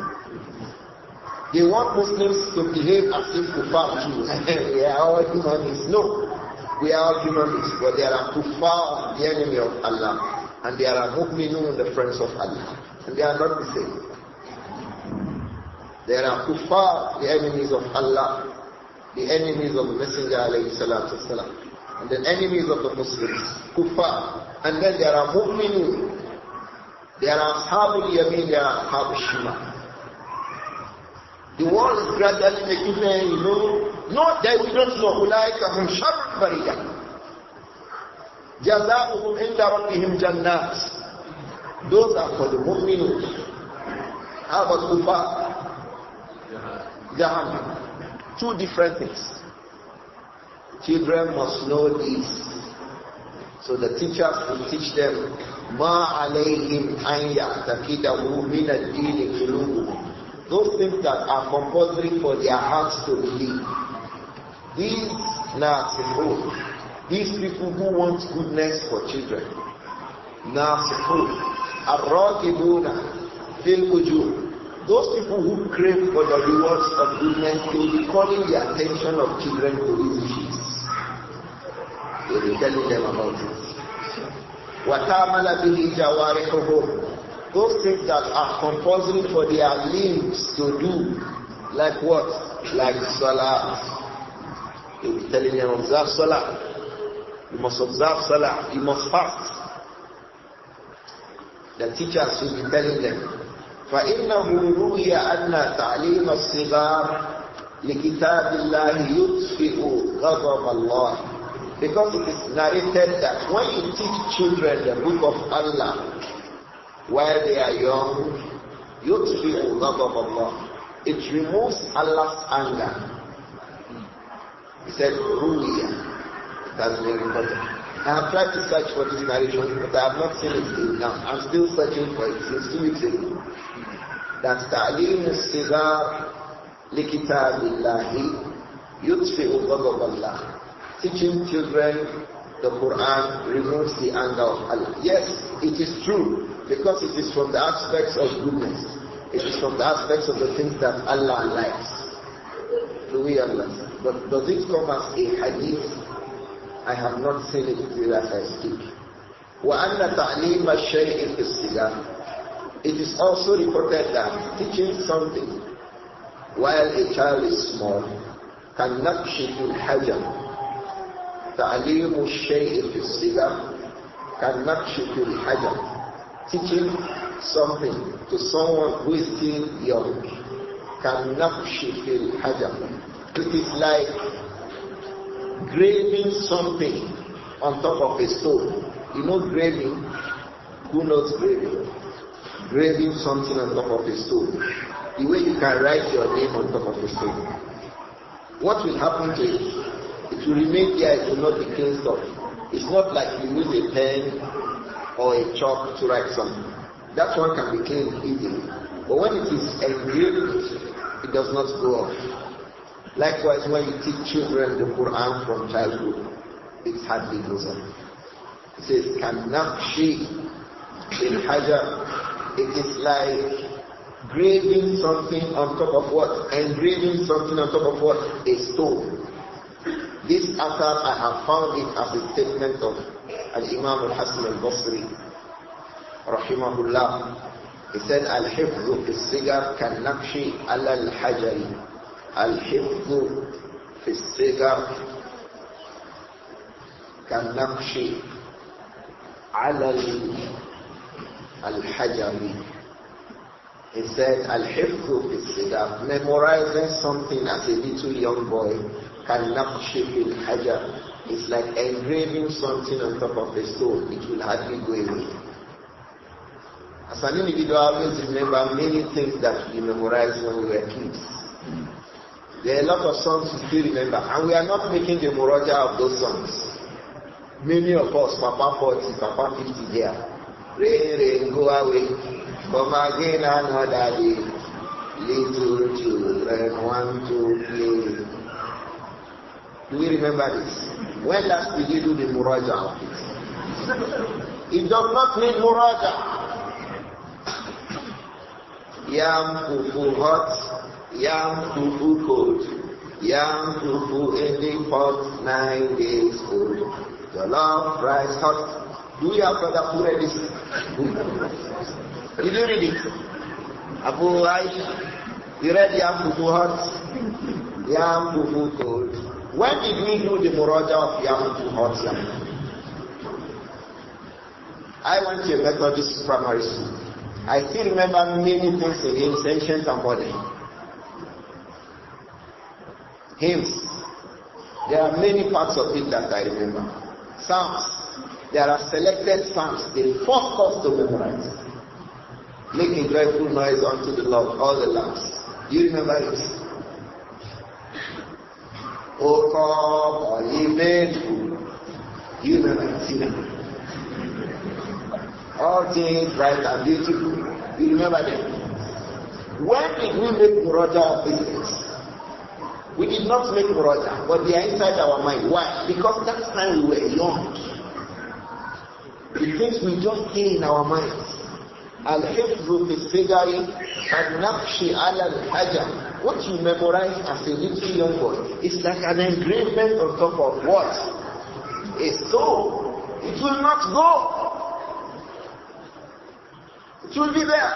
They want Muslims to behave as if kuffar too. We are all human beings. No, we are all human beings. But there are kuffar, the enemy of Allah, and there are mu'minun, the friends of Allah. And they are not the same. There are kuffar, the enemies of Allah, the enemies of the Messenger alayhi salatu wasalam, and the enemies of the Muslims, kuffar. And then there are mu'minun, there are ashabul yamin, there are ashabul shimal. The world is gradually making them, not that we don't know, ulaika hum sharrul bariyya. Jazaohum inda rabbihim jannat. Those are for the mu'minun. How about kufar? Jahannam. Two different things. Children must know this. So the teachers will teach them, Ma alayhim an ya'taqidahu min ad-din qulubuhum. Those things that are compulsory for their hearts to believe. These Nāsir, these people who want goodness for children. Nāsir, Ar-Rāqibūna fil ujūr. Those people who crave for the rewards of goodness, they will be calling the attention of children to these issues. They will be telling them about it. وَتَعْمَلَ بِهِ جَوَارِحُهُمْ. Those things that are compulsory for their limbs to do, like what? Like salah. They will be telling them, observe salah. You must observe salah. You must fast. The teachers will be telling them, فإنه روي أن تعليم الصغار لكتاب الله يطفئ غضب الله. Because it is narrated that when you teach children the book of Allah while they are young, يطفئ غضب الله. It removes Allah's anger. He said, روي. That's very important. I have tried to search for this narration, but I have not seen it till now. I'm still searching for it since 2 weeks ago. That ta'lim al-sigar li-kitabillahi yutfi'u ghadab Allah. Teaching children the Quran removes the anger of Allah. Yes, it is true, because it is from the aspects of goodness. It is from the aspects of the things that Allah likes. Do we understand? But does it come as a hadith? I have not seen it till as I speak. وَأَنَّ تَعْلِيمَ الشَّيْءِ فِي السِّجَارِ. It is also reported that teaching something while a child is small can نَقْشِ فِي الْحَجَرِ. تَعْلِيمُ الشَّيْءِ فِي السِّجَارِ can نَقْشِ فِي الْحَجَرِ. Teaching something to someone who is still young can نَقْشِ فِي الْحَجَرِ. It is like graving something on top of a stone. You know graving? Who knows graving? Graving something on top of a stone. The way you can write your name on top of a stone. What will happen to it? It will remain there, it will not be cleansed off. It's not like you use a pen or a chalk to write something. That one can be cleaned easily. But when it is engraved, it does not go off. Likewise, when you teach children the Quran from childhood, it hardly goes on. It says, Kanakshi in Hajar. It is like graving something on top of what? Engraving something on top of what? A stone. This athar, I have found it as a statement of Al-Imam Al-Hasan Al-Basri, rahimahullah. He said, Al-Hifzu fi-s-sigar kan-nakshi ala-al-hajari. Al-Hifzu fi-s-sigar kan-nakshi ala-al-hajari. He said, Al-Hifzu fi-s-sigar, memorizing something as a little young boy, kan-nakshi fil-hajar. It's like engraving something on top of a stone. It will hardly go away. As an individual, I always remember many things that we memorized when we were kids. There are a lot of songs we still remember, and we are not making the muraja of those songs. Many of us, Papa 40, Papa 50 here. Rain, rain, go away. Come again another day. Little children want to play. Do we remember this? When last did you do the muraja of it? It does not need muraja. Yam fufu hot, yam fufu cold, yam fufu in the pot 9 days old. Jollof rice hot. Do you have further food ready? Did you read it? Abu Aisha, you read yam fufu hot, yam fufu cold. When did we do the muraja of yam fufu hot yam? I went to a Methodist primary school. I still remember many things in hymns, ancient and modern. Hymns. There are many parts of it that I remember. Psalms. There are selected psalms. The first course to memorize. Make a joyful noise unto the Lord, all the lamps. Do you remember it? O come, or ye faithful. Do you remember it? All things bright and beautiful. Do you remember them? When did we make muraja of these things? We did not make muraja, but they are inside our mind. Why? Because that time we were young. The things we just hear in our minds. Al-Hifzu fi-Sigari al-Naqshi ala-al-Hajar. What you memorize as a little young boy is like an engravement on top of what? A stone. It will not go. It will be there.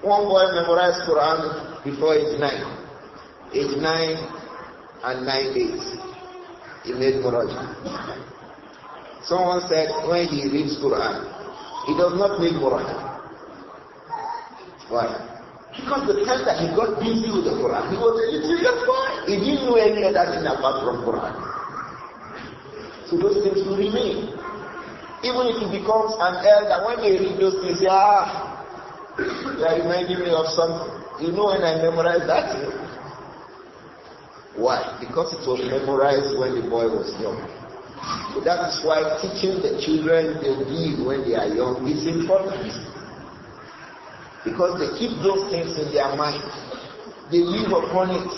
One boy memorized Quran before age 9. Age 9 and 9 days. He made muraja. Someone said when he reads Quran, he does not make muraja. Why? Because the time that he got busy with the Quran, he was a little young boy. He didn't know any other thing apart from Quran. So those things will remain. Even if he becomes an elder, when they read those things, they are reminding me of something. You know when I memorized that? Why? Because it was memorized when the boy was young. So that is why teaching the children the deed when they are young is important. Because they keep those things in their mind. They live upon it.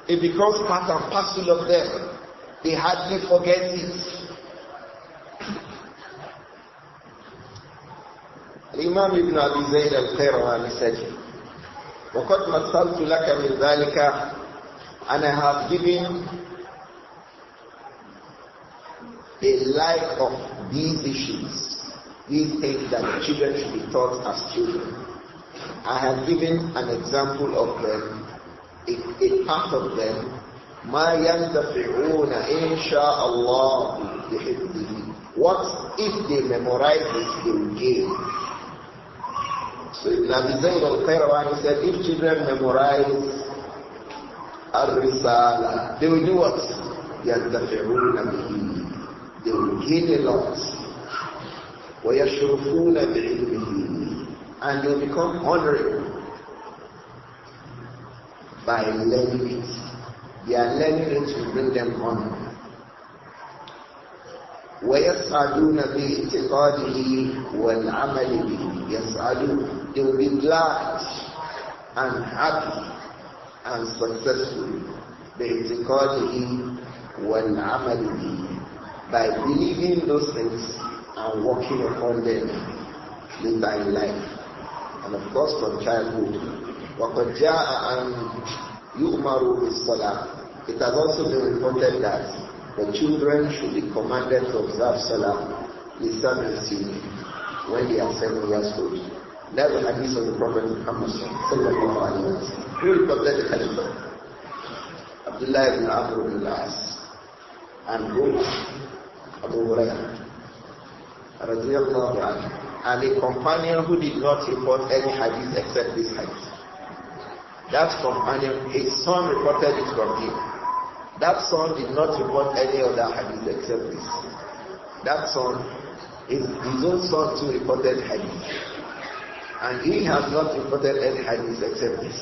It becomes part and parcel of them. They hardly forget it. Imam ibn Abi Zayd Al-Qayrawāniyy said, وَقَدْ مَثَّلْتُ لَكَ مِنْ ذَلِكَ, and I have given a light of these issues, these things that the children should be taught as children. I have given an example of them, a part of them, مَا يَنْتَفِعُونَ إِنْ شَاءَ اللَّهُ بِحِفْظِهِ. What if they memorize this, they will gain. So Ibn Abi Zayd Al-Qayrawāniyy said, if children memorize Ar-Risālah, they will do what? يَنْتَفِعُونَ بِهِ. They will gain a lot. وَيَشْرُفُونَ بِعِلْمِهِ. And they will become honorable by learning it. Their learning it will bring them honor. وَيَسْعَدُونَ بِإِعْتِقَادِهِ وَالْعَمَلِ بِهِ. يَسْعَدُونَ. They will be glad and happy and successful بِإِعْتِقَادِهِ وَالْعَمَلِ بِهِ. By believing those things and working upon them later in life. And of course from childhood. وَقَدْ جَاءَ أَنْ يُؤْمَرُوا بِالصَّلَاةِ. It has also been reported that the children should be commanded to observe Salah when they are 7 years old. That's the hadith of the Prophet Muhammad sallallahu alaihi wasallam. Who reported the hadith? AbdiLlahi ibn Abdur-Raūf and Abu Hurairah radiyallahu anhu, and a companion who did not report any hadith except this hadith. That companion, his son reported it from him. That son did not report any other hadith except this. That son, his own son too reported hadith. And he has not reported any hadith except this.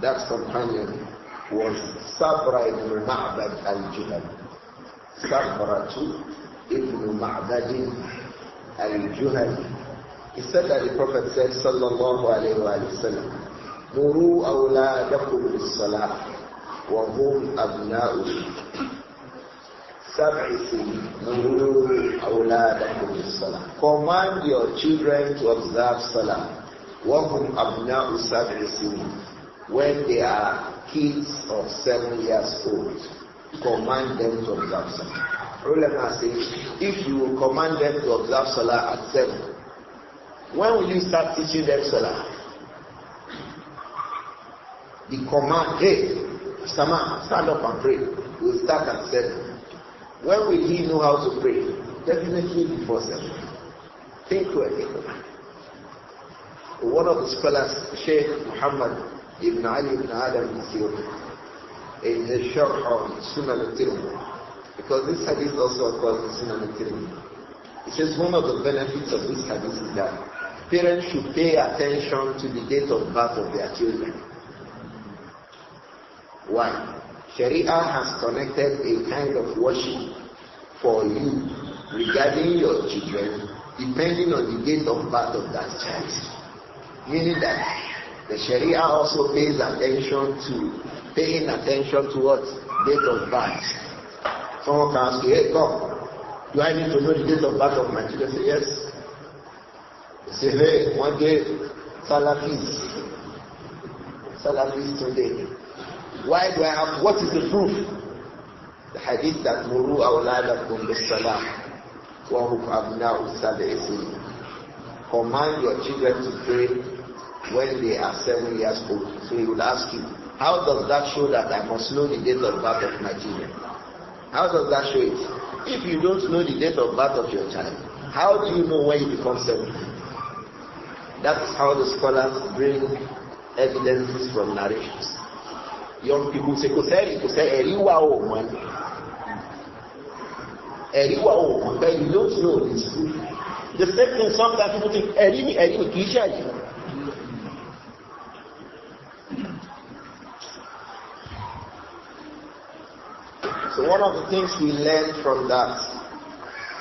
That companion was Sabra ibn Ma'bad al-Juhani. Sabra ibn Ma'bad al-Juhani. He said that the Prophet said, sallallahu alayhi wa sallam, Muru awladakum bis-salah. وهم أبناء سبع سنين. مروا أولادكم بالصلاة. Command your children to observe Salah. وهم أبناء سبع سنين. When they are kids of 7 years old, command them to observe Salah. Ulama says, if you command them to observe Salah at 7, when will you start teaching them Salah? The command, hey, Sama, stand up and pray. We'll start at 7. When will he know how to pray? Definitely before 7. Think well. One of the scholars, Shaykh Muhammad ibn Ali ibn Adam Nāsir, in his Shaykh on Sunan Al-Tirmidhi, because this hadith also occurs in Sunan Al-Tirmidhi, It says one of the benefits of this hadith is that parents should pay attention to the date of birth of their children. Why? Sharia has connected a kind of worship for you regarding your children depending on the date of birth of that child. Meaning that the Sharia also pays attention to what? Date of birth. Someone can ask you, hey, come, do I need to know the date of birth of my children? Say yes. You say, hey, one day, Salafis today. Why do I have, what is the proof? The hadith that Muru awladakum bis-salah wa hum abna'u sab'i sinin. Command your children to pray when they are 7 years old. So he will ask you, how does that show that I must know the date of birth of my children? How does that show it? If you don't know the date of birth of your child, how do you know when you become 7? That's how the scholars bring evidences from narrations. Young people say, Eriwa o man. Eriwa o man. But you don't know this. The same thing, sometimes people think, Erimi, Kisha. So one of the things we learn from that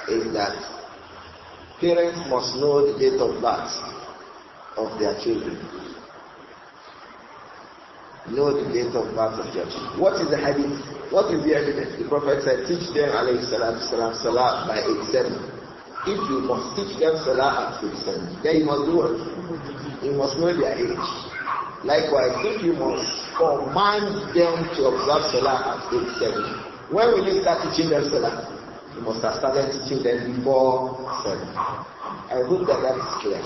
is that parents must know the date of birth of their children. Know the date of birth of their children. What is the hadith? What is the evidence? The Prophet said, teach them alayhi salatu salam salah by age 7. If you must teach them salah at age 7, then you must do it. You must know their age. Likewise, if you must command them to observe salah at age 7, when will you start teaching them salah? You must have started teaching them before 7. I hope that is clear.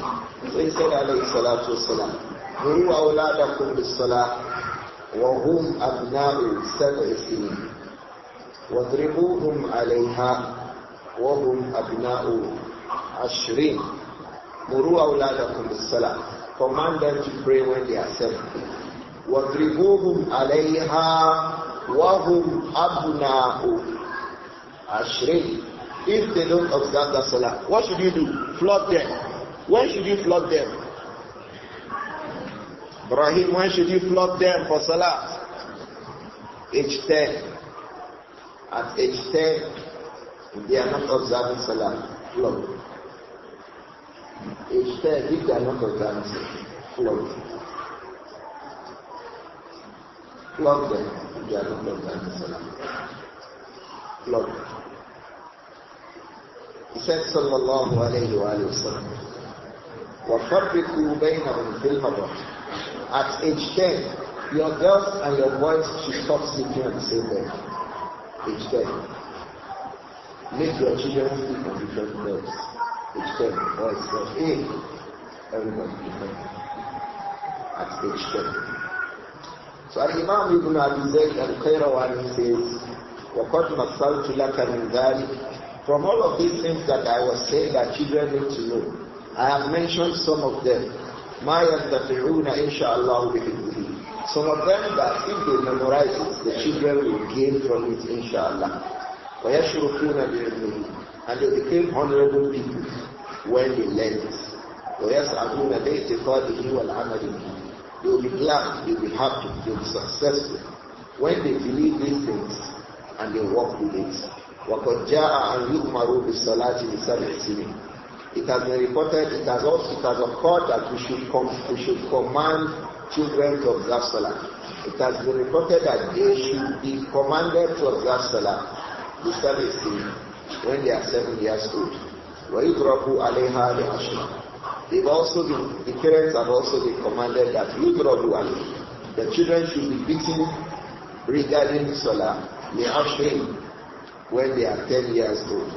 So he said, alayhi salatu wasalam, Muru awladakum bis-salah wa hum abna'u sab'i sinin wadribuhum alayha wa hum abna'u ashrin. Muru awladakum bis-salah. Command them to pray when they are 7. Wadribuhum alayha وَهُمْ أَبْنَاءُ عَشْرٍ. If they don't observe the salah, what should you do? Flog them. When should you flog them? Ibrāhīm, when should you flog them for salah? Age 10. At age 10, if they are not observing salah, flog. Age 10, if they are not observing salah, flog. Flog them. They are not observing salah. Flog. He said, sallallahu alayhi wa sallam, وَفَرِّقُوا بَيْنَهُمْ فِي الْمَضَاجِعِ. At age 10, your girls and your boys should stop sleeping on the same bed. Age 10. Make your children sleep on different beds. Age 10. Boys, girls, 8. Everybody different. At age 10. So Imam ibn Abi Zayd Al-Qayrawāniyy says, وَقَدْ مَثَّلْتُ لَكَ مِنْ ذَلِكَ. From all of these things that I was saying that children need to know, I have mentioned some of them. مَا يَنْتَفِعُونَ إِنْ شَاءَ اللَّهُ بِحِفْظِهِ. Some of them that if they memorize it, the children will gain from it, inshallah. وَيَشْرُفُونَ بِعِلْمِهِ. And they became honorable people when they learn it. وَيَسْعَدُونَ بِإِعْتِقَادِهِ وَالْعَمَلِ بِهِ. They will be glad, they will be happy, they will be successful when they believe these things and they work with it. وَقَدْ جَاءَ أَنْ يُؤْمَرُوا بِالصَّلَاةِ لِسَبْعِ سِنِينَ. It has been reported, it has occurred that we should command children to observe Salah. It has been reported that they should be commanded to observe Salah لِسَبْعِ سِنِينَ when they are 7 years old. وَيُضْرَبُوا عَلَيْهَا لِعَشْرٍ. The parents have also been commanded that يُضْرَبُوا عَلَيْهَا. The children should be beaten regarding Salah لِعَشْرٍ when they are 10 years old.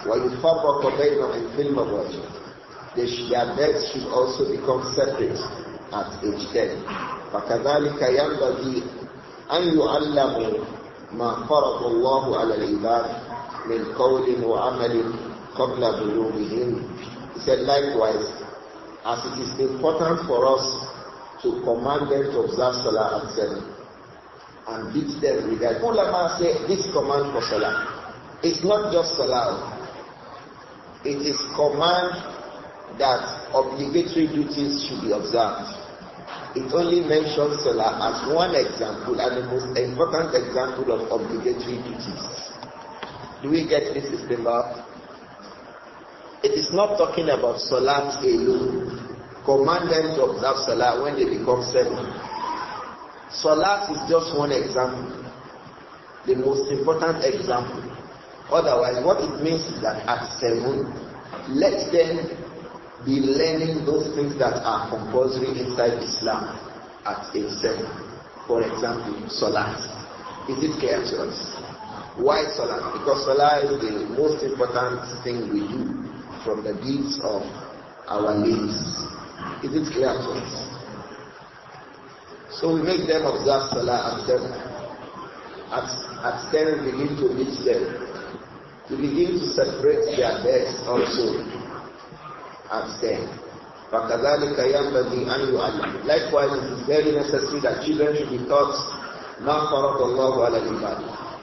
وَيُفَرَّقَ بَيْنَهُمْ فِي الْمَضَاجِعِ. Their beds should also become separate at age 10. فَكَذَلِكَ يَنْبَغِي أَنْ يُعَلَّمُوا مَا فَرَضَ اللَّهُ عَلَى الْعِبَادِ مِنْ قَوْلٍ وَعَمَلٍ قَبْلَ بُلُوغِهِمْ. He said, likewise, as it is important for us to command them to observe Salah at 7 and beat them regarding. Ulama say this command for Salah. It's not just Salah. it is command that obligatory duties should be observed. It only mentions Salah as one example and the most important example of obligatory duties. Do we get this system back? It is not talking about Salah alone. Command them to observe Salah when they become 7. Salah is just one example, the most important example. Otherwise, what it means is that at 7, let them be learning those things that are compulsory inside Islam at age 7. For example, Salah. Is it clear to us? Why Salah? Because Salah is the most important thing we do from the deeds of our lives. Is it clear to us? So we make them observe Salah at 7. At 10 we begin to teach them. We begin to separate their beds also at 10. فَكَذَلِكَ يَنْبَغِي أَنْ يُعَلَّمُ. Likewise, it is very necessary that children should be taught مَا فَرَضَ اللَّهُ عَلَى الْعِبَادِ.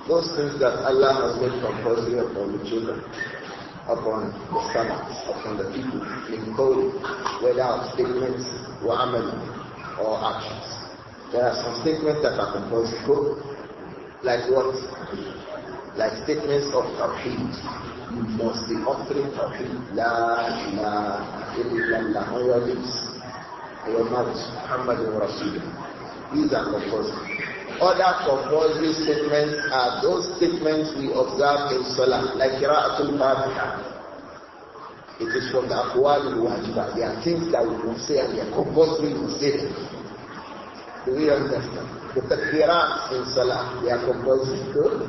Those things that Allah has made compulsory upon the children, upon the servants, upon the people, in code, whether of statements, وَعَمَلٍ, or actions. There are some statements that are compulsory, like what? Like statements of Tawheed. You must be offering Tawheed, La ilaha illallah, on your lips, on your mouth, Muhammadun Rasulullah. These are compulsory. Other compulsory statements are those statements we observe in Salah, like Qira'atul Fatiha. It is from the Aqwal al-Wajibah. There are things that we will say and they are compulsory to say them. Do we understand? The Takbirat in Salah, they are compulsory too.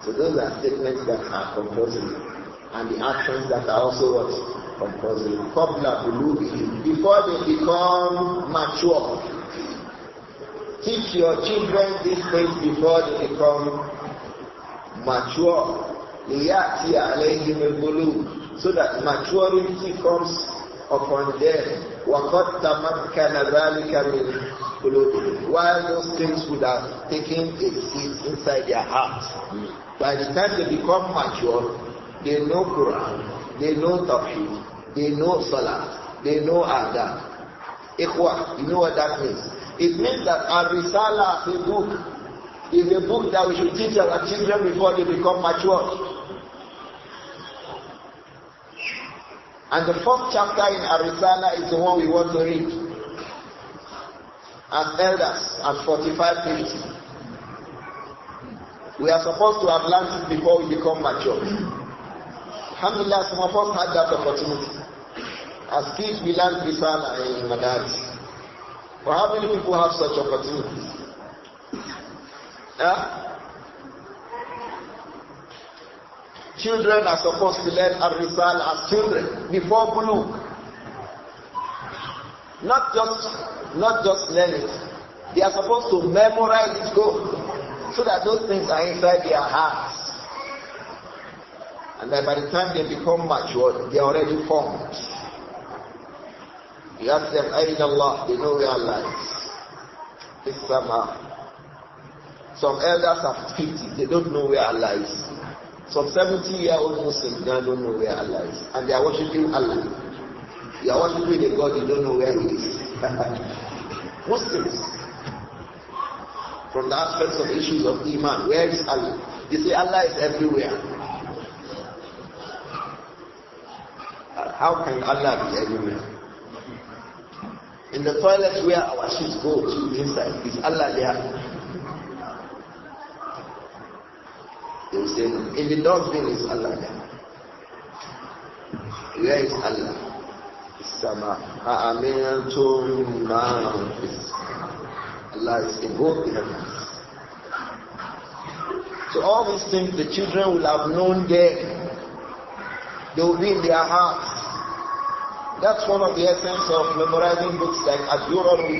So those are statements that are compulsory. And the actions that are also what? Compulsory. Qabla bulughi. Before they become mature. Teach your children these things before they become mature. لِيَأْتِيَ عَلَيْهِمُ الْبُلُوغُ. So that maturity comes upon them. وَقَدْ تَمَكَّنَ ذَلِكَ مِنْ قُلُوبِهِمْ. While those things would have taken a seat inside their hearts. By the time they become mature, they know Quran, they know Tawheed, they know Salah, they know Adab. Ikhwa, you know what that means? It means that Ar-Risālah, the book, is a book that we should teach our children before they become mature. And the first chapter in Ar-Risālah is the one we want to read. As elders, at 45-50. We are supposed to have learned it before we become mature. Alhamdulillah, some of us had that opportunity. As kids, we learned Risālah in Madaris. But how many people have such opportunities? Yeah? Children are supposed to learn Ar-Risālah as children before Bulugh. Not just learn it. They are supposed to memorize it, so that those things are inside their hearts. And then by the time they become mature, they are already formed. You ask them, Ayn Allah, they know where Allah is. It's some elders are 50, they don't know where Allah is. Some 70-year-old Muslims don't know where Allah is. And they are worshiping Allah. You are worshiping a God, you don't know where He is. Muslims. From the aspects of issues of Iman, where is Allah? They say Allah is everywhere. How can Allah be everywhere? In the toilet where our sheets go to inside, is Allah there? They will say, in the dustbin is Allah there. Where is Allah? Allah is in both the heavens. So all these things the children will have known them. They will be in their hearts. That's one of the essence of memorizing books like Abdur-Raūf.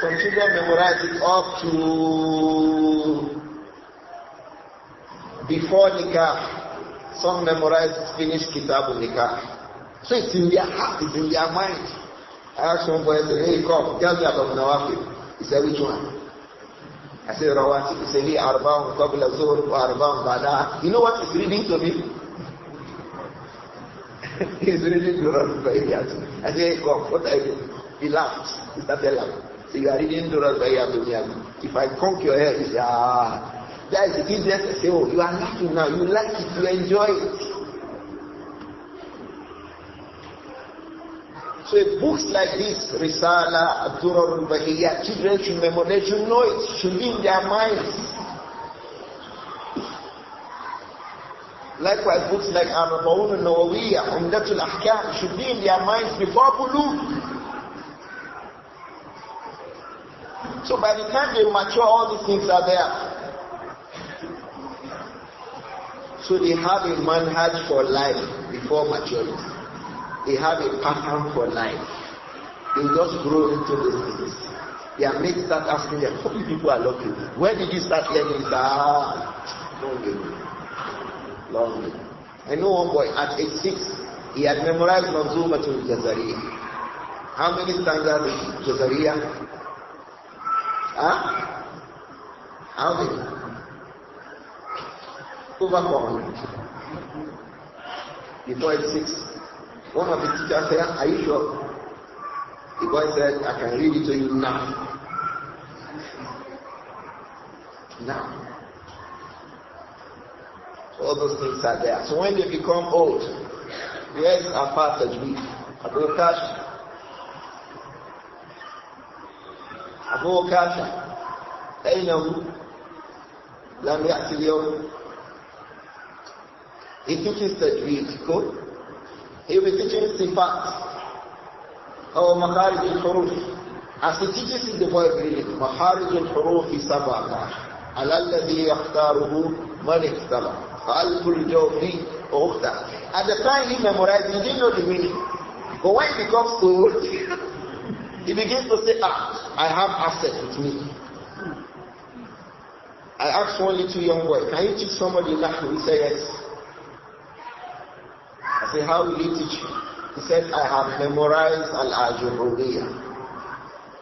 Some children memorize it up to before Nikah. Some memorize finish Kitab Nikah. So it's in their heart, it's in their mind. I asked one boy, I said, hey, come, tell me about Nawafil. He said, which one? I said, Rawatib. He said, Li Arba'un Qabla Zuhr wa Arba'un Ba'da. You know what he's reading to me? He's reading Durrul Bayyat. I say, come, what are you doing? He laughed. He started laughing. So you are reading Durrul Bayyat to me. If I conk your head, you say, that is the easiest to say, oh, you are laughing now. You like it, you enjoy it. So books like this, Risālah, Abdur-Raūf, children should memorize, they should know it, should be in their minds. Likewise, books like Arba'ūn an-Nawawiyya, Umdatul Ahkam should be in their minds before Bulugh. So by the time they mature, all these things are there. So they have a manhaj for life before maturity. They have a pattern for life. They just grow into these things. Their mates start asking them, how many people are lucky? Where did you start learning? Long way. I know one boy at age 6, he had memorized Manzumatul Jazariya. How many stanzas is Jazariya? How many? Over 400. Before age 6. One of the teachers said, are you sure? The boy said, I can read it to you now. Now. So all those things are there. So when they become old, where is our father Tajweed? Abu Kasha. Abu Kasha. أينه لم يأتي اليوم. He teaches Tajweed. Good. He will be teaching Sifat or Makharij al-Huruf. As he teaches it, the boy will read it. Makharij al-Huruf sab'ata. Ala alladhi yakhtaruhu man ikhtara. Fa'alful jawfi ukhta. At the time he memorized, he didn't know the meaning. But when he becomes old, he begins to say, I have assets with me. I asked one little young boy, can you teach somebody Nahwu? He said, yes. I said, how will you teach you? He said, I have memorized Al-Ajurrumiyyah.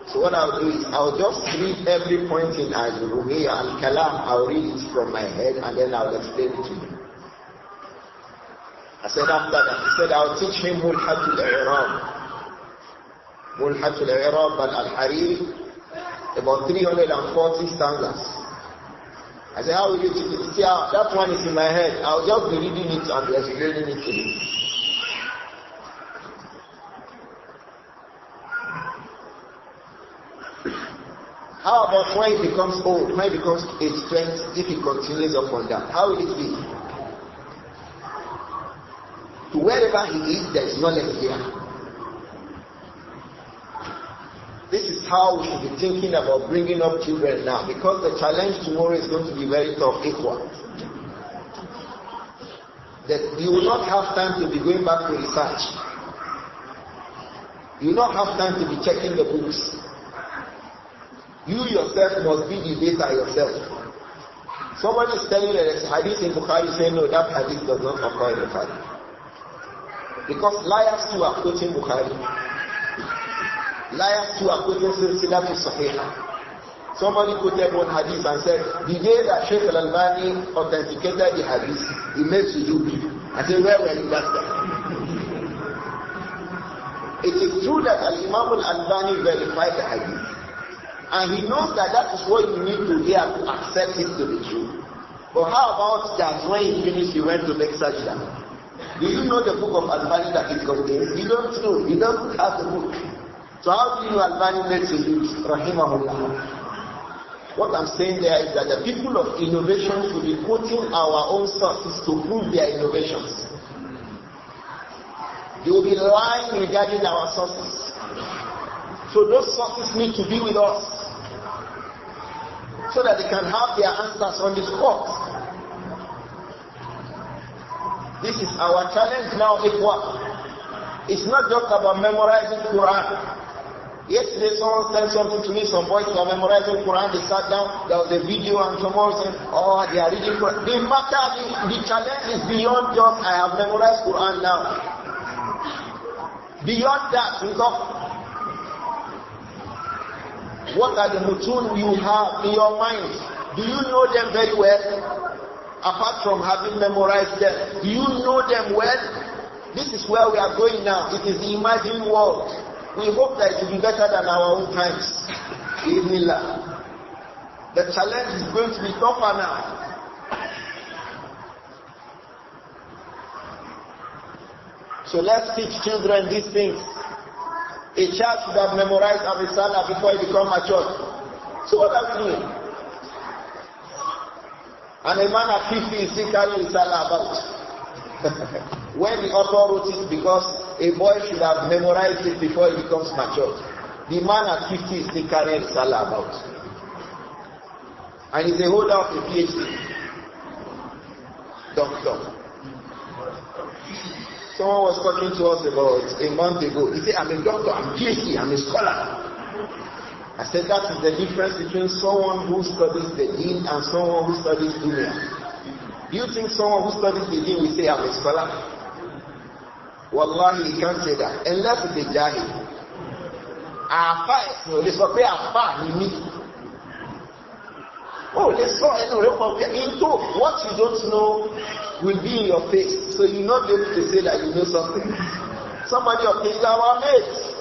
So what I'll do is, I'll just read every point in Ajurrumiyyah and Kalam, I'll read it from my head and then I'll explain it to you. I said after that, he said, I'll teach him Mulhatul I'Irab. Mulhatul I'Irab al-Hariri, about 340 stanzas. I said, how will you teach it? See, that one is in my head. I'll just be reading it and explaining it to you. How about when he becomes old, when he becomes age 20, if he continues upon that? How will it be? To wherever he is, there is knowledge here. This is how we should be thinking about bringing up children now, because the challenge tomorrow is going to be very tough. That you will not have time to be going back to research. You will not have time to be checking the books. You yourself must be the data yourself. Somebody is telling you that there's hadith in Bukhari, saying no, that hadith does not occur in Bukhari. Because liars too are quoting Bukhari. Liars too are quoting Silsilatul Sahihah. Somebody quoted one hadith and said, the day that Shaykh Al-Albani authenticated the hadith, he made sujood. I said, where were you last time? It is true that Al-Imam Al-Albani verified the hadith. And he knows that that is what you need to hear to accept it to be true. But how about that when he finished, he went to make sajda? Do you know the book of Albani that it contains? You don't know. You don't have the book. So how do you know Albani made sujood? Rahimahullah. What I'm saying there is that the people of innovation should be quoting our own sources to prove their innovations. They will be lying regarding our sources. So those sources need to be with us, so that they can have their answers on the spot. This is our challenge now, Ikhwa. It's not just about memorizing Quran. Yesterday someone sent something to me, some boys were memorizing Quran, they sat down, there was a video and someone said, oh, they are reading Quran. The challenge is beyond just, I have memorized Quran now. Beyond that, what are the mutun you have in your mind? Do you know them very well? Apart from having memorized them, do you know them well? This is where we are going now. It is the imagined world. We hope that it will be better than our own times. The challenge is going to be tougher now. So let's teach children these things. A child should have memorized Ar-Risālah before he becomes mature. So what are we doing? And a man at 50 is still carrying Risālah about. When the author wrote it, because a boy should have memorized it before he becomes mature. The man at 50 is still carrying Risālah about. And he's a holder of a PhD. Doctor. Someone was talking to us about a month ago. He said, I'm a doctor, I'm a PhD, I'm a scholar. I said, that is the difference between someone who studies the deen and someone who studies dunya. Do you think someone who studies the deen will say, I'm a scholar? Wallahi, he can't say that. Unless it's a jahil. Oh, let's go into what you don't know will be in your face. So you're not able to say that you know something. Somebody of his our mates.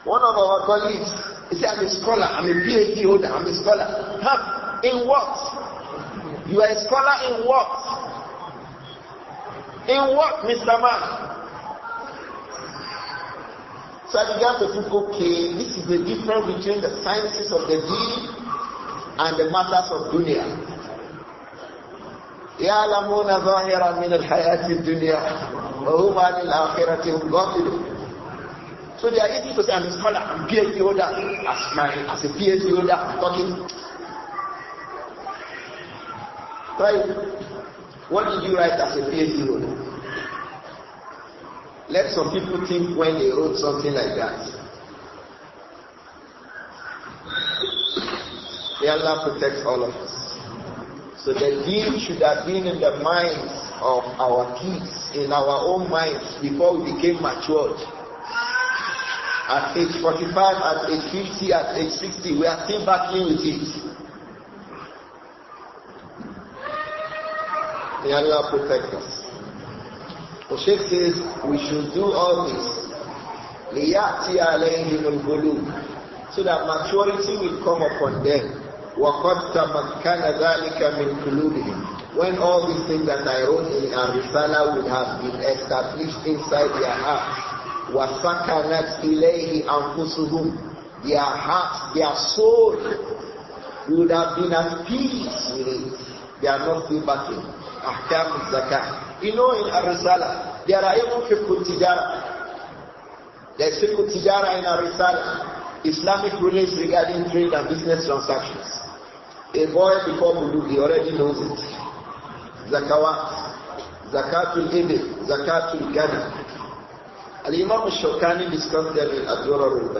One of our colleagues, he said, I'm a scholar, I'm a PhD holder, I'm a scholar. Huh? In what? You are a scholar in what? In what, Mr. Man? So I began to think, okay, this is the difference between the sciences of the deen and the matters of dunya. يَعْلَمُونَ ظَاهِرًا مِنَ الْحَيَاةِ الدُّنْيَا وَهُمْ عَنِ الْآخِرَةِ هُمْ غَافِلُونَ. So they are easy to say, I'm a scholar, I'm a PhD holder. As a PhD holder, I'm talking. Try, what did you write as a PhD holder? Let some people think when they wrote something like that. May Allah protect all of us. So the deen should have been in the minds of our kids, in our own minds, before we became matured. At age 45, at age 50, at age 60, we are still battling with it. May Allah protect us. The Shaykh says we should do all this لِيَأْتِيَ عَلَيْهِمُ الْغُلُوبُ, so that maturity will come upon them. وَقَدْ تَمَكَّنَ ذَلِكَ مِنْ قُلُوبِهِمْ, when all these things that I wrote in Ar-Risālah would have been established inside their hearts. وَسَكَنَتْ إِلَيْهِ أَنفُسُهُمْ, their hearts, their soul would have been at peace with it. They are not still battling. Ahkam zakah. You know, in Ar-Risālah, there are even fiqh tijara. There is fiqh tijara in Ar-Risālah. Islamic rulings regarding trade and business transactions. A boy before Bulu, he already knows it. Zakawat, Zakatul Ibil, Zakatul Ghana. Al-Imam al-Shawkani discussed them in Abdur-Raūf.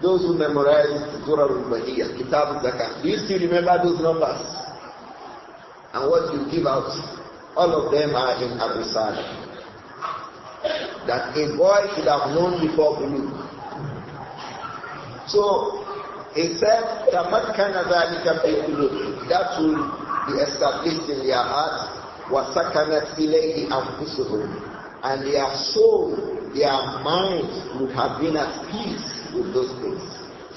Those who memorize Abdur-Raūf, Kitab al-Zakat. Do you still remember those numbers? And what you give out? All of them are in Ar-Risālah. That a boy should have known before Bulu. So, he said, تَمَكَّنَ ذَلِكَ فِي قُلُوبِهِمْ, that will be established in their hearts. وَسَكَنَتْ إِلَيْهِ أَنفُسُهُمْ, and their soul, their mind would have been at peace with those things.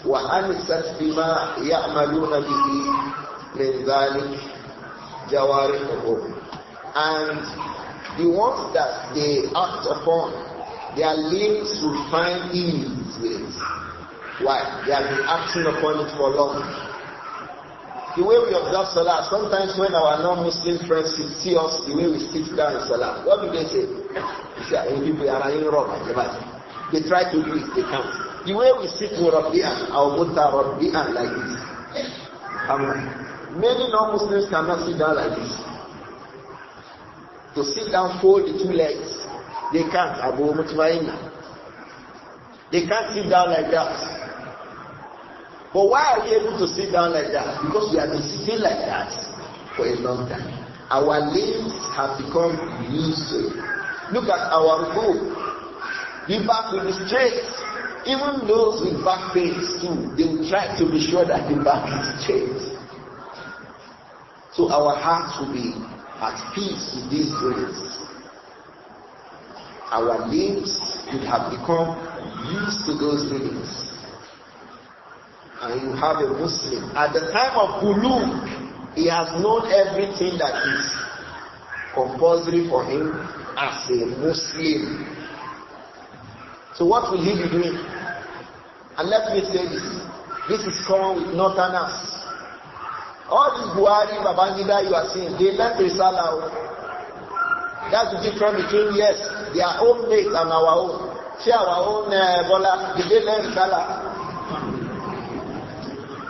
وَأَنِسَتْ بِمَا يَعْمَلُونَ بِهِ مِنْ ذَلِكَ جَوَارِحُهُمْ, and the ones that they act upon, their limbs will find ease with it. Why? They have been acting upon it for long. The way we observe Salah, sometimes when our non-Muslim friends see us, the way we sit down in Salah, what do they say? They say, people are running wrong. They try to do it, they can't. The way we sit Murabbi'an, our Murabbi'an like this. Many non-Muslims cannot sit down like this. To sit down, fold the two legs. They can't. Abu Mutmainna. They can't sit down like that. But why are we able to sit down like that? Because we have been sitting like that for a long time. Our limbs have become used to it. Look at our ruku. The back will be straight. Even those with back pains too, they will try to be sure that the back is straight. So our hearts will be at peace with these ways. our limbs would have become used to those readings. And you have a Muslim. At the time of Bulugh, he has known everything that is compulsory for him as a Muslim. So what will he be doing? And let me say this. This is common with Northerners. All these Buhari, Babangida you are seeing, they left Risala. That's the difference between, yes, their own mates and our own. See our own Bola, did they learn Risala?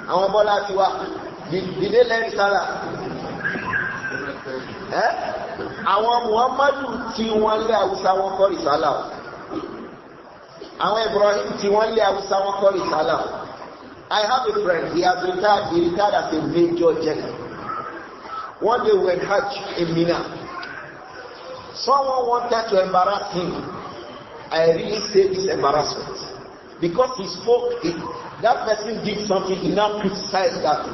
Our Bola Tiwa, did they learn Risala? Our Muhammadu tí wọ́n lé Hausa wọ́n kọ́ Risala. Our Ibrāhīm tí wọ́n lé Hausa wọ́n kọ́ Risala. I have a friend, he retired as a major general. One day we were in Hajj in Mina. Someone wanted to embarrass him. I really say this embarrassment. Because he spoke, that person did something, he now criticized that.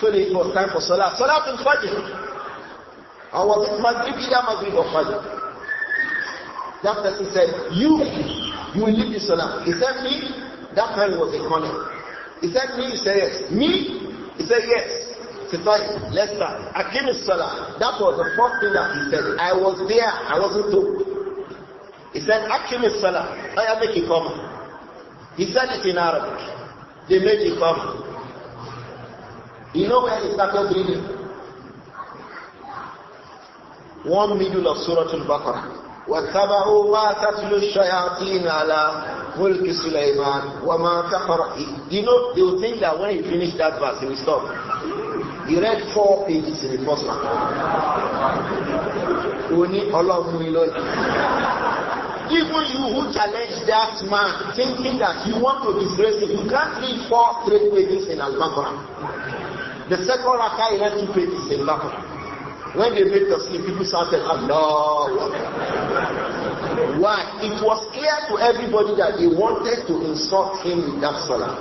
So it was time for Salah. Salah in Fajr. I was in Maghrib, either Maghrib or Fajr. That person said, you will leave the Salah. He said, me? That man was a corner. He said, me? He said, yes. Me? He said, yes. He said, fine, let's start. Akim Salah. That was the first thing that he said. I was there. I wasn't told. He said, Akim Salah. I make it come. He said it in Arabic. They made it come. You know where he started reading? One middle of Surah Al-Baqarah. وَاتَّبَعُوا مَا تَتْلُو الشَّيَاطِينُ عَلَى مُلْكِ سُلَيْمَانَ وَمَا كَفَرَ. You know, they will think that when he finished that verse, he will stop. He read 4 pages in the first one. Even you who challenge that man, thinking that you want to disgrace him, you can't read 4 straight pages in Al-Baqarah. The second rakah, he read 2 pages in Al-Baqarah. When they made the sleep, people shouted, Allah. Why? It was clear to everybody that they wanted to insult him with that salah.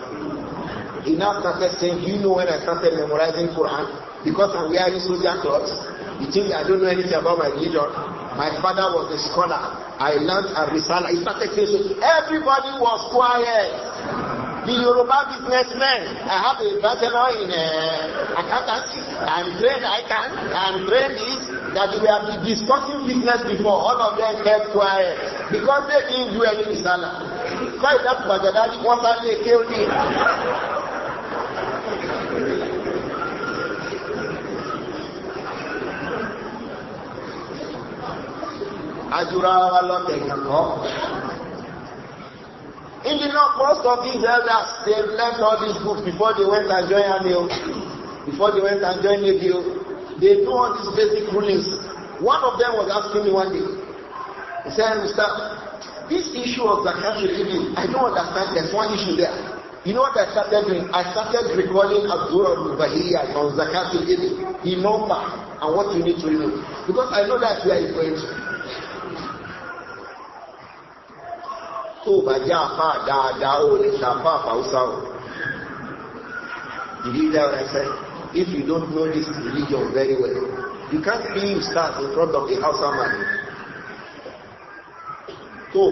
He now started saying, you know when I started memorizing Quran? Because I'm wearing soldier clothes. You think I don't know anything about my religion? My father was a scholar. I learned Ar-Risālah. He started saying, so everybody was quiet. The Yoruba businessmen, I have a bachelor in accountancy. I'm trained this, that we have been discussing business before. All of them kept quiet because they didn't do any Risālah. Quite that Baghdadi was they killed him. In the north, most of these elders, they've learned all these books before they went and joined Army, before they went and joined Navy. They know all these basic rulings. One of them was asking me one day. He said, Mr. This issue of Zakat al-Ibn, I don't understand. There's one issue there. You know what I started doing? I started recalling Abdur-Raūf on Zakat al-Ibn, the number and what you need to remove. Because I know that's where it's going to. So, did you hear what I said? If you don't know this religion very well, you can't be start in front of the Hausa man. So,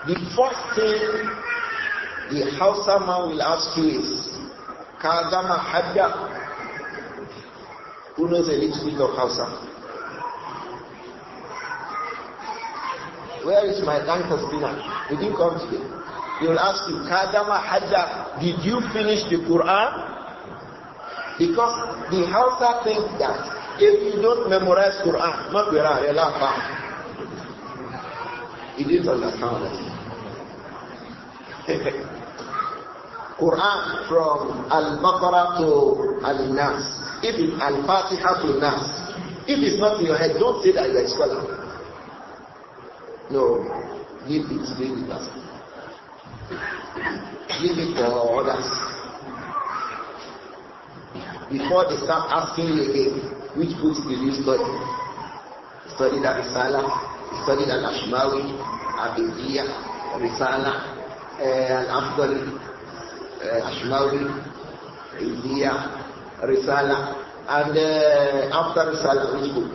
the first thing the Hausa man will ask you is, Kadama Hadda. Who knows a little bit of Hausa? Where is my tanker spinner? He didn't come today. He will ask you, Kadama Hajja, did you finish the Quran? Because the Hausa think that if you don't memorize Quran, he didn't understand that. Quran from Al-Baqarah to Al-Nas. If it's Al-Fatiha to Nas, if it's not in your head, don't say that you're a scholar. No, leave it us. Leave it for others. Before they start asking you again, which books did you study? Study the Risālah, study the Ashmawi, Abdillahi, Risālah, Al-Afdal, Ashmawi, Abdillahi, Risālah. And after Risālah, which book?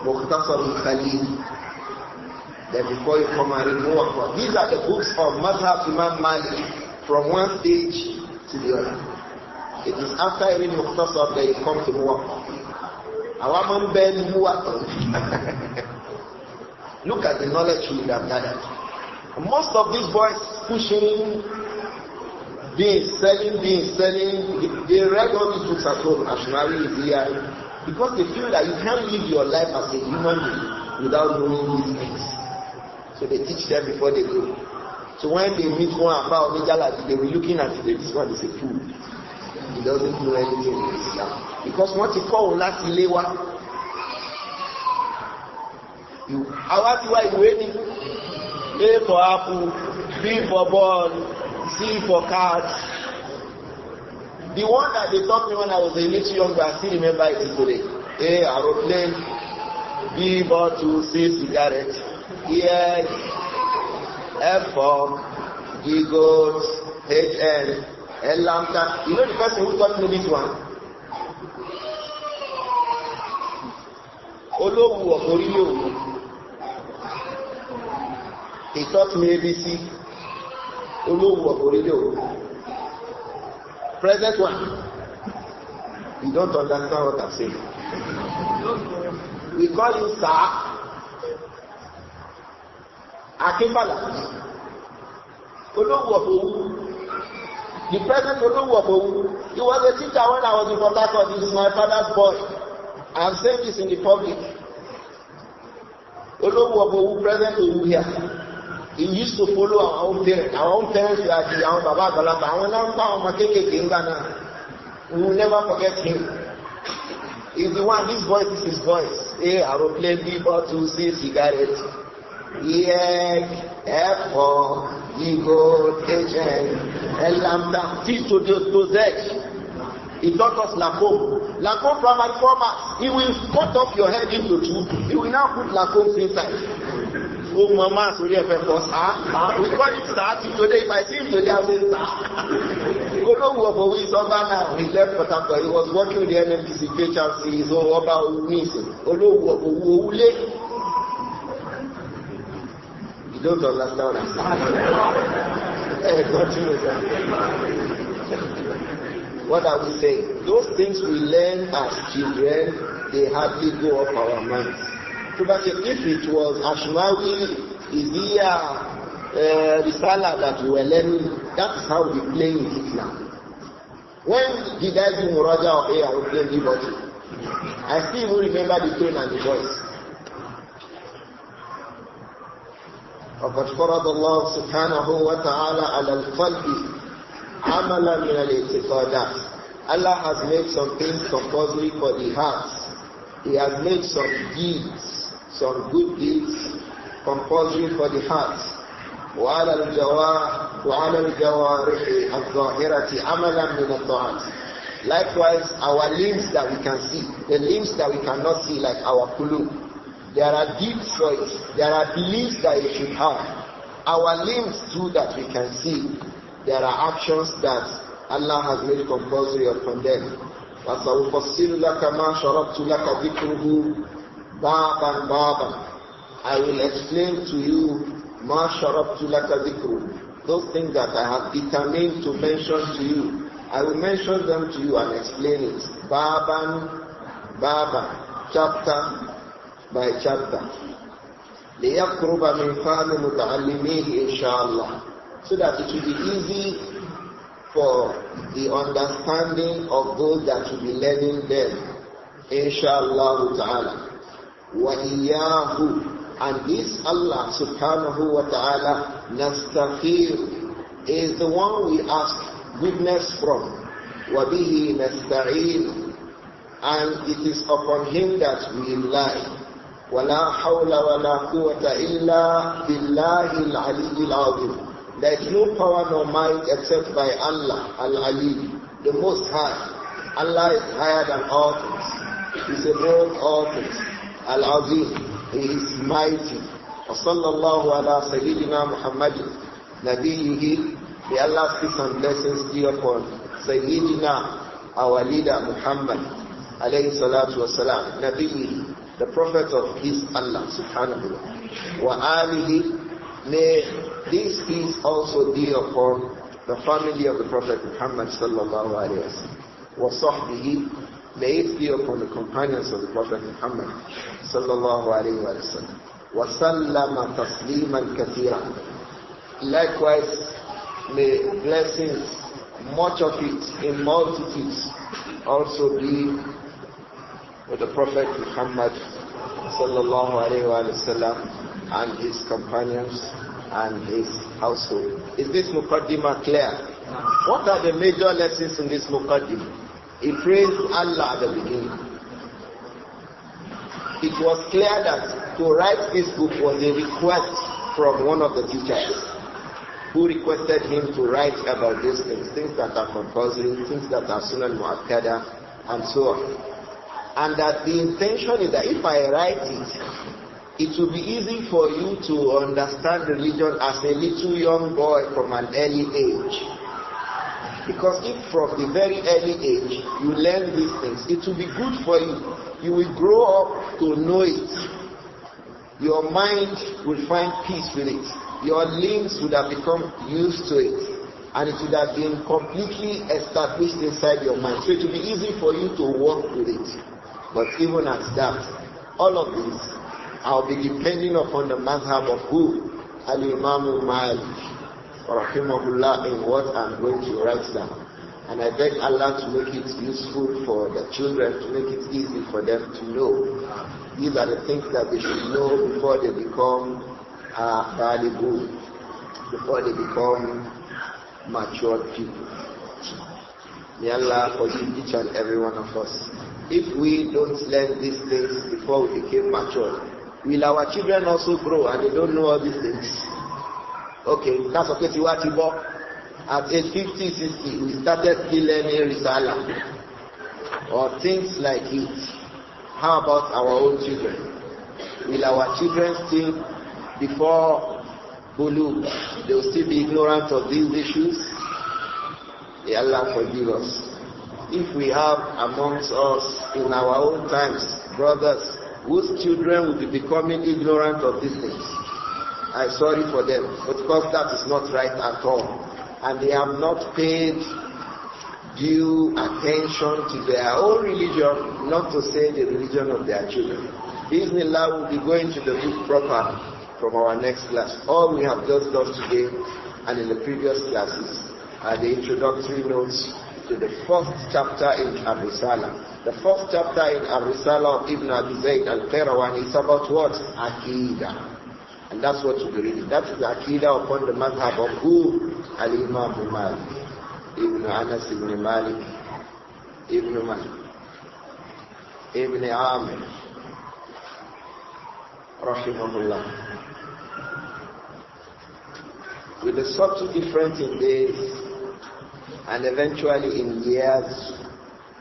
Mukhtasar al-Khalil. Then before you come and read Muwatta. These are the books of Madhab Imam Malik from one stage to the other. It is after reading Mukhtasar that you come to Muwatta. Awaman ben Muwatta. Look at the knowledge we have gathered. Most of these boys pushing, selling, they read all these books at home, Ashmari, Iziyah, because they feel that you can't live your life as a human being without knowing these things. So they teach them before they go. So when they meet one about Nijala, they will be looking at it, this one is a fool. He doesn't know anything in Islam. Because what you call Lati Lewa, I want to write waiting. A for apple, B for ball, C for cards. The one that they taught me when I was a little younger, I still remember it today. A aeroplane, B bottle, C cigarette, E F for giggles, H N, L lambda. You know the person who taught me this one? Olowu Okorilo. He taught me ABC. Olowu Okorilo. Present one. You don't understand what I'm saying. We call him Sir Akínbàlà. Olowu Okowu. The present Olowu Okowu. He was a teacher when I was in Port Harcourt. He is my father's boy. I am saying this in the public. Olowu Okowu present Olowu here. He used to follow our own parents. Our own parents were the our Baba Galata. We will never forget him. He's the one, this voice is his voice. A aeroplane, B bottle, C cigarette, E F for Ego, H N, L lambda, T to Z. He taught us Lacombe. Lacombe primary format. He will cut off your head into two. He will now put Lacombe inside. Oh, Mama, so we call it Star. Today, if I see him today, I'll say Star. He left Port Harcourt. He was working with the NMDC, PHRC, so about missing. You don't understand what I'm saying. What are we saying? Those things we learn as children, they hardly go off our minds. So that if it was Ashmawi, Iziyah, Risālah that we were learning, that is how we play with it now. When did I do Muraja of A or anybody? I still even remember the tone and the voice. وقد فرض الله سبحانه وتعالى على القلب عملا من الاعتقادات. Allah has made some things compulsory for the hearts. He has made some deeds, some good deeds compulsory for the hearts. وعلى الجوارح الظاهرة عملا من الطاعات. Likewise, our limbs that we can see, the limbs that we cannot see, like our qulub, there are deeds for it. There are beliefs that you should have. Our limbs too that we can see, there are actions that Allah has made compulsory upon them. وَسَوْفَصِّلُ لَكَ مَا شَرَبْتُ لَكَ ذِكْرُهُ بَابًا بَابًا. I will explain to you مَا شَرَبْتُ لَكَ ذِكْرُهُ. Those things that I have determined to mention to you, I will mention them to you and explain it. Bāban bāban, chapter by chapter. لِيَقْرُبَ مِنْ فَهْمِ مُتَعَلِّمِيهِ إِنْشَاءَ. So that it will be easy for the understanding of those that will be learning them, inshallah ta'ala. وَإِيَّاهُ, and this Allah subhanahu wa ta'ala, nastaghfir, is the one we ask goodness from. وَبِهِ نَسْتَعِينُ, and it is upon him that we rely. وَلَا حَوْلَ وَلَا قُوَّةَ إِلَّا بِاللَّهِ الْعَلِيِّ الْعَظِيمِ. There is no power nor might except by Allah, Al-Ali, the Most High. Allah is higher than all things. He is above all things. Al-Azim, He is mighty. وصلى الله على سيدنا محمد نبيه. May Allah's peace and blessings be upon Sayyidina our leader Muhammad alayhi salatu wasalam, Nabi, the prophet of his Allah subhanahu wa alihi, may this peace also be upon the family of the Prophet Muhammad sallallahu alayhi wa sallam, wa sahbihi, may it be upon the companions of the Prophet Muhammad sallallahu alayhi wa sallam, wa sallama tasliman kathira. Likewise, may blessings, much of it in multitudes, also be with the Prophet Muhammad sallallahu alayhi wa sallam and his companions and his household. Is this Muqaddimah clear? What are the major lessons in this Muqaddimah? He praised Allah at the beginning. It was clear that to write this book was a request from one of the teachers who requested him to write about these things, things that are compulsory, things that are sunan mu'akkada, and so on. And that the intention is that if I write it will be easy for you to understand religion as a little young boy from an early age. Because if from the very early age you learn these things, it will be good for you. You will grow up to know it. Your mind will find peace with it. Your limbs would have become used to it, and it would have been completely established inside your mind. So it will be easy for you to work with it. But even at that, all of this, I'll be depending upon the madhab of who? Al-Imam Malik, rahimahullah, in what I'm going to write down. And I beg Allah to make it useful for the children, to make it easy for them to know. These are the things that they should know before they become valuable, before they become mature people. May Allah forgive each and every one of us. If we don't learn these things before we became mature, will our children also grow and they don't know all these things? Okay, that's okay. At age 50, 60, we started still learning Risālah or things like it. How about our own children? Will our children still, before Bulugh, they will still be ignorant of these issues? May Allah forgive us. If we have amongst us in our own times brothers whose children will be becoming ignorant of these things, I'm sorry for them, but because that is not right at all. And they have not paid due attention to their own religion, not to say the religion of their children. Bismillah, will be going to the book proper from our next class. All we have just done today and in the previous classes are the introductory notes to the first chapter in Ar-Risālah. The first chapter in Ar-Risālah of Ibn Abi Zayd Al-Qayrawāniyy is about what? Aqidah. And that's what you'll be reading. That is the Aqidah upon the madhab of who? Al-Imam Malik, Ibn Anas Ibn Malik, Ibn Malik, Ibn Amir, rahimahullah. With a subtle difference in days and eventually in years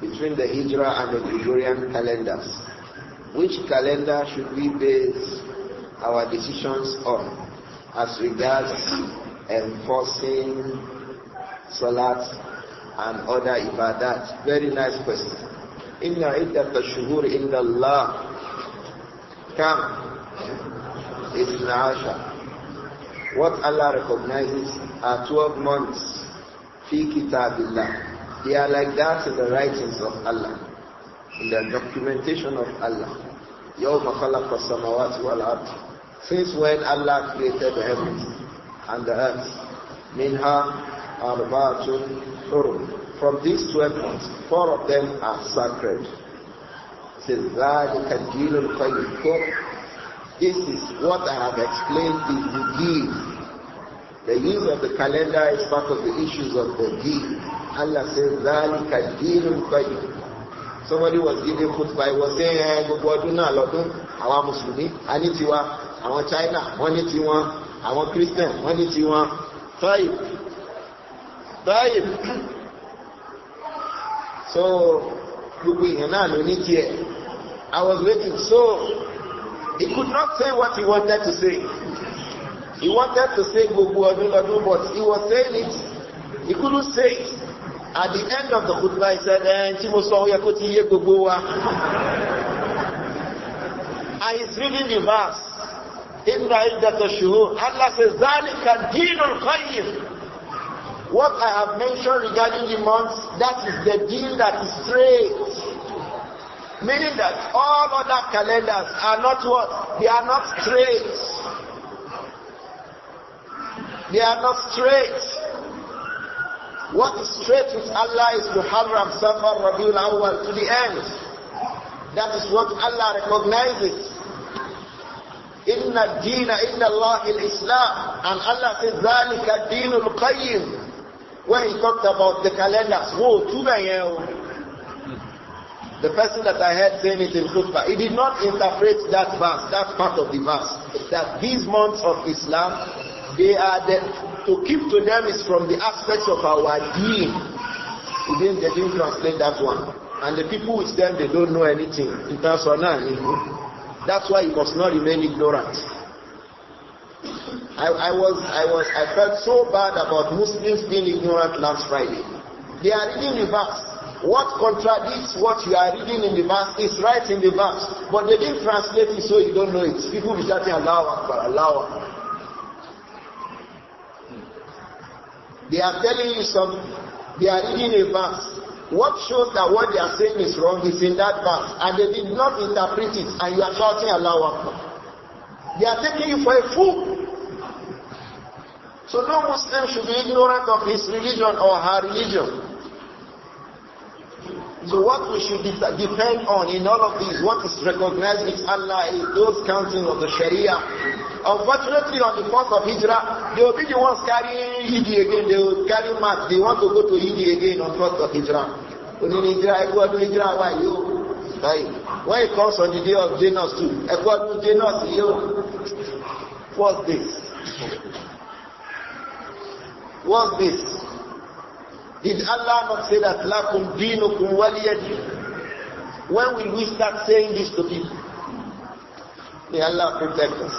between the Hijrah and the Gregorian calendars. Which calendar should we base our decisions on as regards enforcing salat and other ibadat? Very nice question. Inna iddat ash-shuhur inda Allah kam isna ashar. What Allah recognizes are 12 months fi kitabillah. They are like that in the writings of Allah, in the documentation of Allah. Yawma khalaqa as-samawati wal ard. Since when Allah created the heavens and the earth. Minha arba'atun hurum. From these 12 months, 4 of them are sacred. Says ذَلِكَ الدِّينُ الْقَيِّمُ. This is what I have explained is the deen. The use of the calendar is part of the issues of the deen. Allah says ذَلِكَ الدِّينُ الْقَيِّمُ. Somebody was giving khutbah, he was saying, gbogbo ọdún náà lọ́dún, àwọn Mùsùlùmí, a ní tiwa, àwọn China, wọ́n ní tiwọn, àwọn Christian, wọ́n ní tiwọn. Taib. So, gbogbo ìyẹn náà ló ní tiẹ̀. I was waiting, so he could not say what he wanted to say. He wanted to say gbogbo ọdún lọ́dún, but he was saying it. He couldn't say it. At the end of the khutbah, he said, and he's reading the verse. Allah says, ذَلِكَ الدِّينُ الْقَيِّمُ. What I have mentioned regarding the months, that is the deen that is straight. Meaning that all other calendars are not what? They are not straight. They are not straight. What is straight with Allah is Muharram, Safar, Rabiul Awwal to the end. That is what Allah recognizes. Inna Deena Inna Allah al-Islam. And Allah says, Zalika Deenul Qayyim. When he talked about the calendars, the person that I heard saying it in khutbah, he did not interpret that verse, that part of the verse. That these months of Islam, they are to keep to them is from the aspects of our deen. They didn't translate that one. And the people with them, they don't know anything in terms of none. That's why you must not remain ignorant. I felt so bad about Muslims being ignorant last Friday. They are reading the verse. What contradicts what you are reading in the verse is right in the verse. But they didn't translate it, so you don't know it. People will be shouting, Allahu Akbar, Allahu Akbar. They are telling you something. They are reading a verse. What shows that what they are saying is wrong is in that verse. And they did not interpret it. And you are shouting Allahu Akbar. They are taking you for a fool. So no Muslim should be ignorant of his religion or her religion. So what we should depend on in all of these, what is recognized with Allah is those counting of the Sharia. Unfortunately, on the 4th of Hijrah, they will be the ones carrying Hidi again. They will carry mat. They want to go to Hidi again on 4th of Hijrah. When in Hijrah, why you? When it comes on the day of Janus too, what's this? What's this? Did Allah not say that lakum dinukum waliyadin? When will we start saying this to people? May Allah protect us.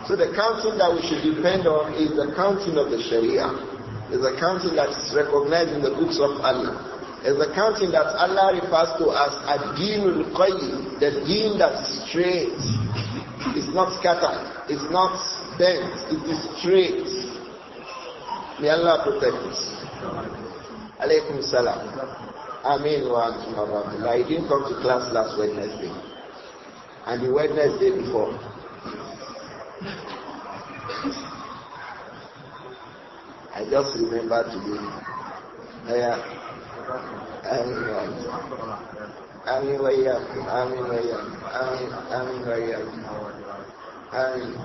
So the counting that we should depend on is the counting of the Sharia. Is the counting that is recognized in the books of Allah. Is the counting that Allah refers to as ad-deenul qayyim, the deen that is straight. It's not scattered. It's not bent. It is straight. May Allah protect us. Alaykum salam. Ameen wa antum rahmatullah. I didn't come to class last Wednesday. And the Wednesday before. I just remember today. Ameen wa iyyakum. Ameen wa iyyakum. Ameen wa iyyakum. Ameen.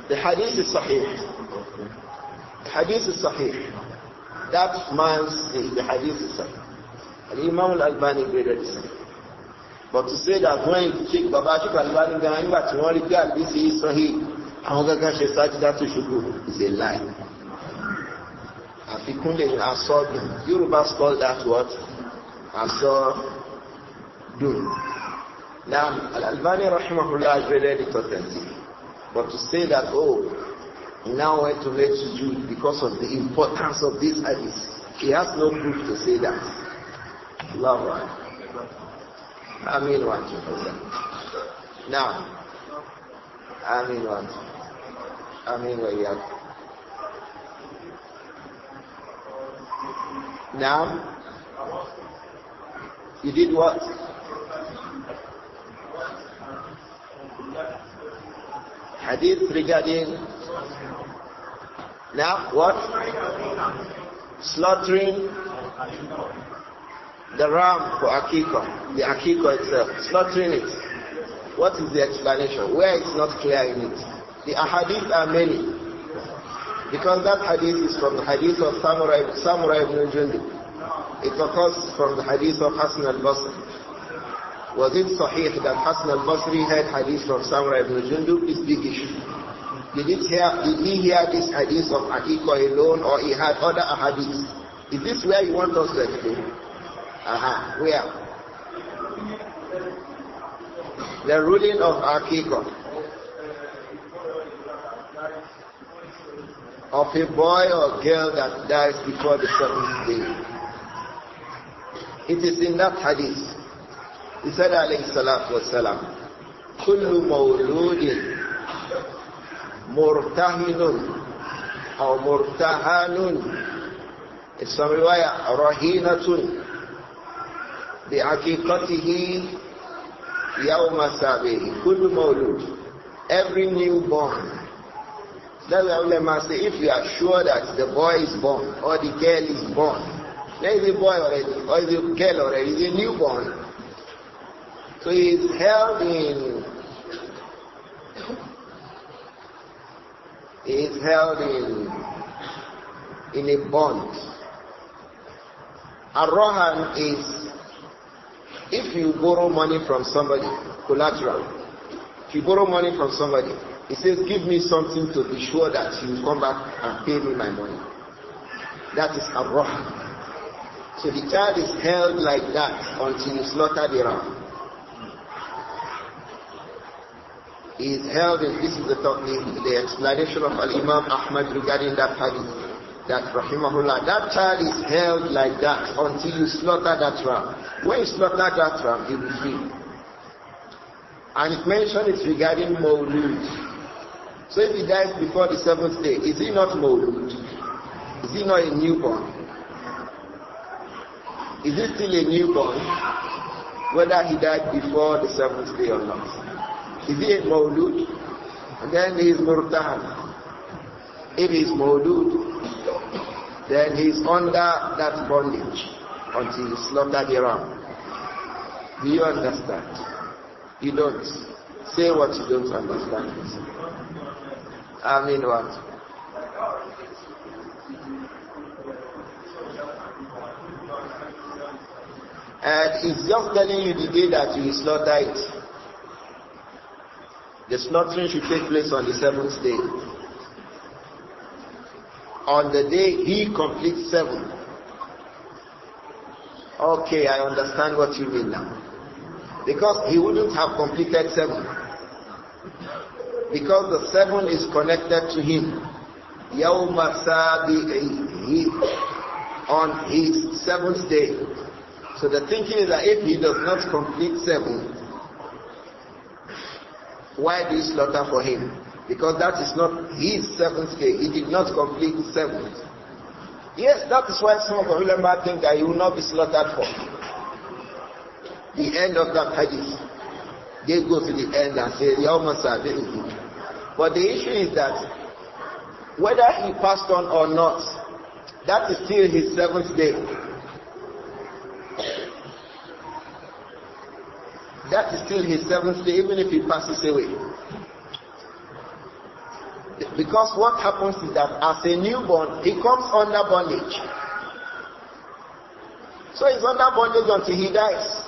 The hadith is sahih. The hadith is sahih. That man's the hadith is sahih. Imam Al-Albani graded it. But to say that when Sheikh Babashik Al-Albani got to only get this is sahih, I'm going to say that to Shuku is a lie. Afikunde Asodun. Yorubas call that what? Asodun. Now, Al-Albani Rahimahullah graded it authentic. But to say that, he now went to make sujood because of the importance of this hadith, he has no proof to say that. Allahu Akbar. Ameen wa antum. Now, Ameen wa antum. Ameen wa iyyakum. Now, you did what? Hadith regarding now what? Slaughtering the ram for Akiko, the Akiko itself, slaughtering it. What is the explanation? Where it's not clear in it? The ahadith are many. Because that hadith is from the hadith of Samurai ibn Jundub. It occurs from the hadith of Hasan al-Basri. Was it sahih that Hasan al-Basri had hadith from Samra ibn Jundub? Is big issue. Did he hear this hadith of Aqiqah alone, or he had other hadiths? Is this where you want us to explain? Where? The ruling of Aqiqah. Of a boy or girl that dies before the 7th day. It is in that hadith. He said, alayhi salatu wasalam, kullu mawludin murtahinun or murtahanun. It's some riwayah, rahinatun bi'aqiqatihi yawma sabihi. Kullu mawlud. Every newborn. That's why ulama say, if you are sure that the boy is born or the girl is born, there is a boy already or is a girl already, is a newborn. So he is held in a bond. Ar-Rahan is if you borrow money from somebody, collateral. If you borrow money from somebody, he says, give me something to be sure that you will come back and pay me my money. That is Ar-Rahan. So the child is held like that until you slaughter the ram. He is held in, this is the explanation of Al-Imam Ahmad regarding that hadith. That rahimahullah, that child is held like that until you slaughter that ram. When you slaughter that ram, he will be free. And it mentioned it regarding Mawlud. So if he dies before the 7th day, is he not Mawlud? Is he not a newborn? Is he still a newborn? Whether he died before the 7th day or not. Is he a Mawlud? And then he is Murtahan. If he is Mawlud, then he is under that bondage until he slaughters the ram. Do you understand? You don't. Say what you don't understand. I mean what? And it's just telling you the day that you will slaughter it. The slaughtering should take place on the 7th day. On the day he completes 7. Okay, I understand what you mean now. Because he wouldn't have completed 7. Because the 7 is connected to him. Yawma sabihi, on his 7th day. So the thinking is that if he does not complete 7, why do you slaughter for him? Because that is not his 7th day. He did not complete 7. Yes, that is why some of the ulama think that he will not be slaughtered for. The end of that hadith. They go to the end and say, Yawma sabihi. But the issue is that whether he passed on or not, that is still his 7th day. That is still his 7th day, even if he passes away. Because what happens is that as a newborn, he comes under bondage. So he's under bondage until he dies.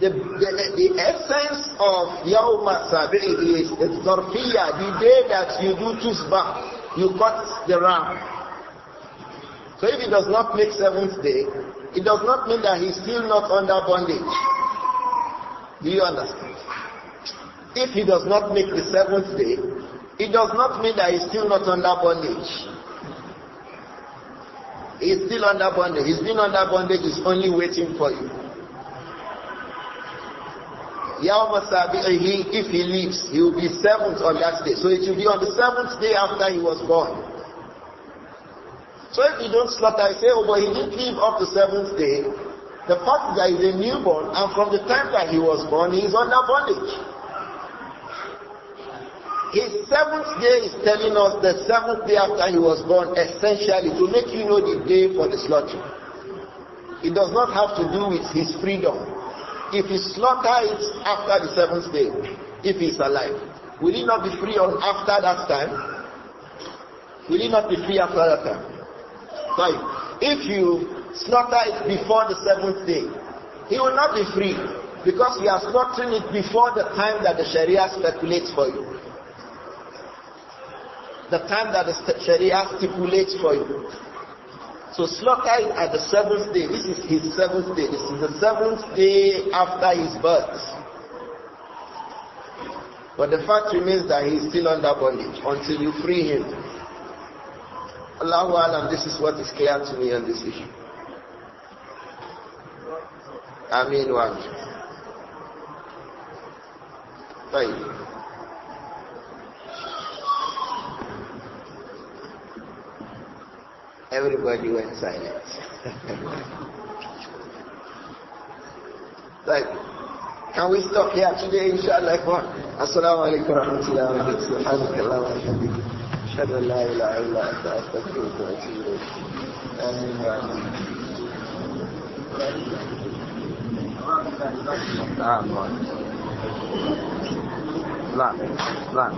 The essence of Yawma Sabi'i is the Zarfiyya, the day that you do Tusbah, you cut the ram. So if he does not make 7th day, it does not mean that he's still not under bondage. Do you understand? If he does not make the 7th day, it does not mean that he's still not under bondage. He's still under bondage. He's been under bondage, is only waiting for you. Yawma Sabi'ihi, if he lives, he will be 7th on that day. So it will be on the 7th day after he was born. So if you don't slaughter, you say, oh, but he didn't live up to 7th day. The fact that he's a newborn, and from the time that he was born, he is under bondage. His 7th day is telling us the 7th day after he was born, essentially, to make you know the day for the slaughter. It does not have to do with his freedom. If he slaughters it after the 7th day, if he is alive, will he not be free on after that time? Will he not be free after that time? Right. if you slaughter it before the 7th day, he will not be free, because you are slaughtering it before the time that the Sharia speculates for you. The time that the Sharia stipulates for you. So slaughter it at the 7th day. This is his 7th day. This is the 7th day after his birth. But the fact remains that he is still under bondage until you free him. Allahu Alam, this is what is clear to me on this issue. Ameen wa ameen. Right. Everybody went silent. Right. Can we stop here today, inshallah? Assalamu alaikum wa rahmatullahi wa barakatuh. Subhanakallah wa bihamdika. Ashhadu an la ilaha illa anta astaghfiruka wa atubu ilayk. Ameen wa ameen. Plan.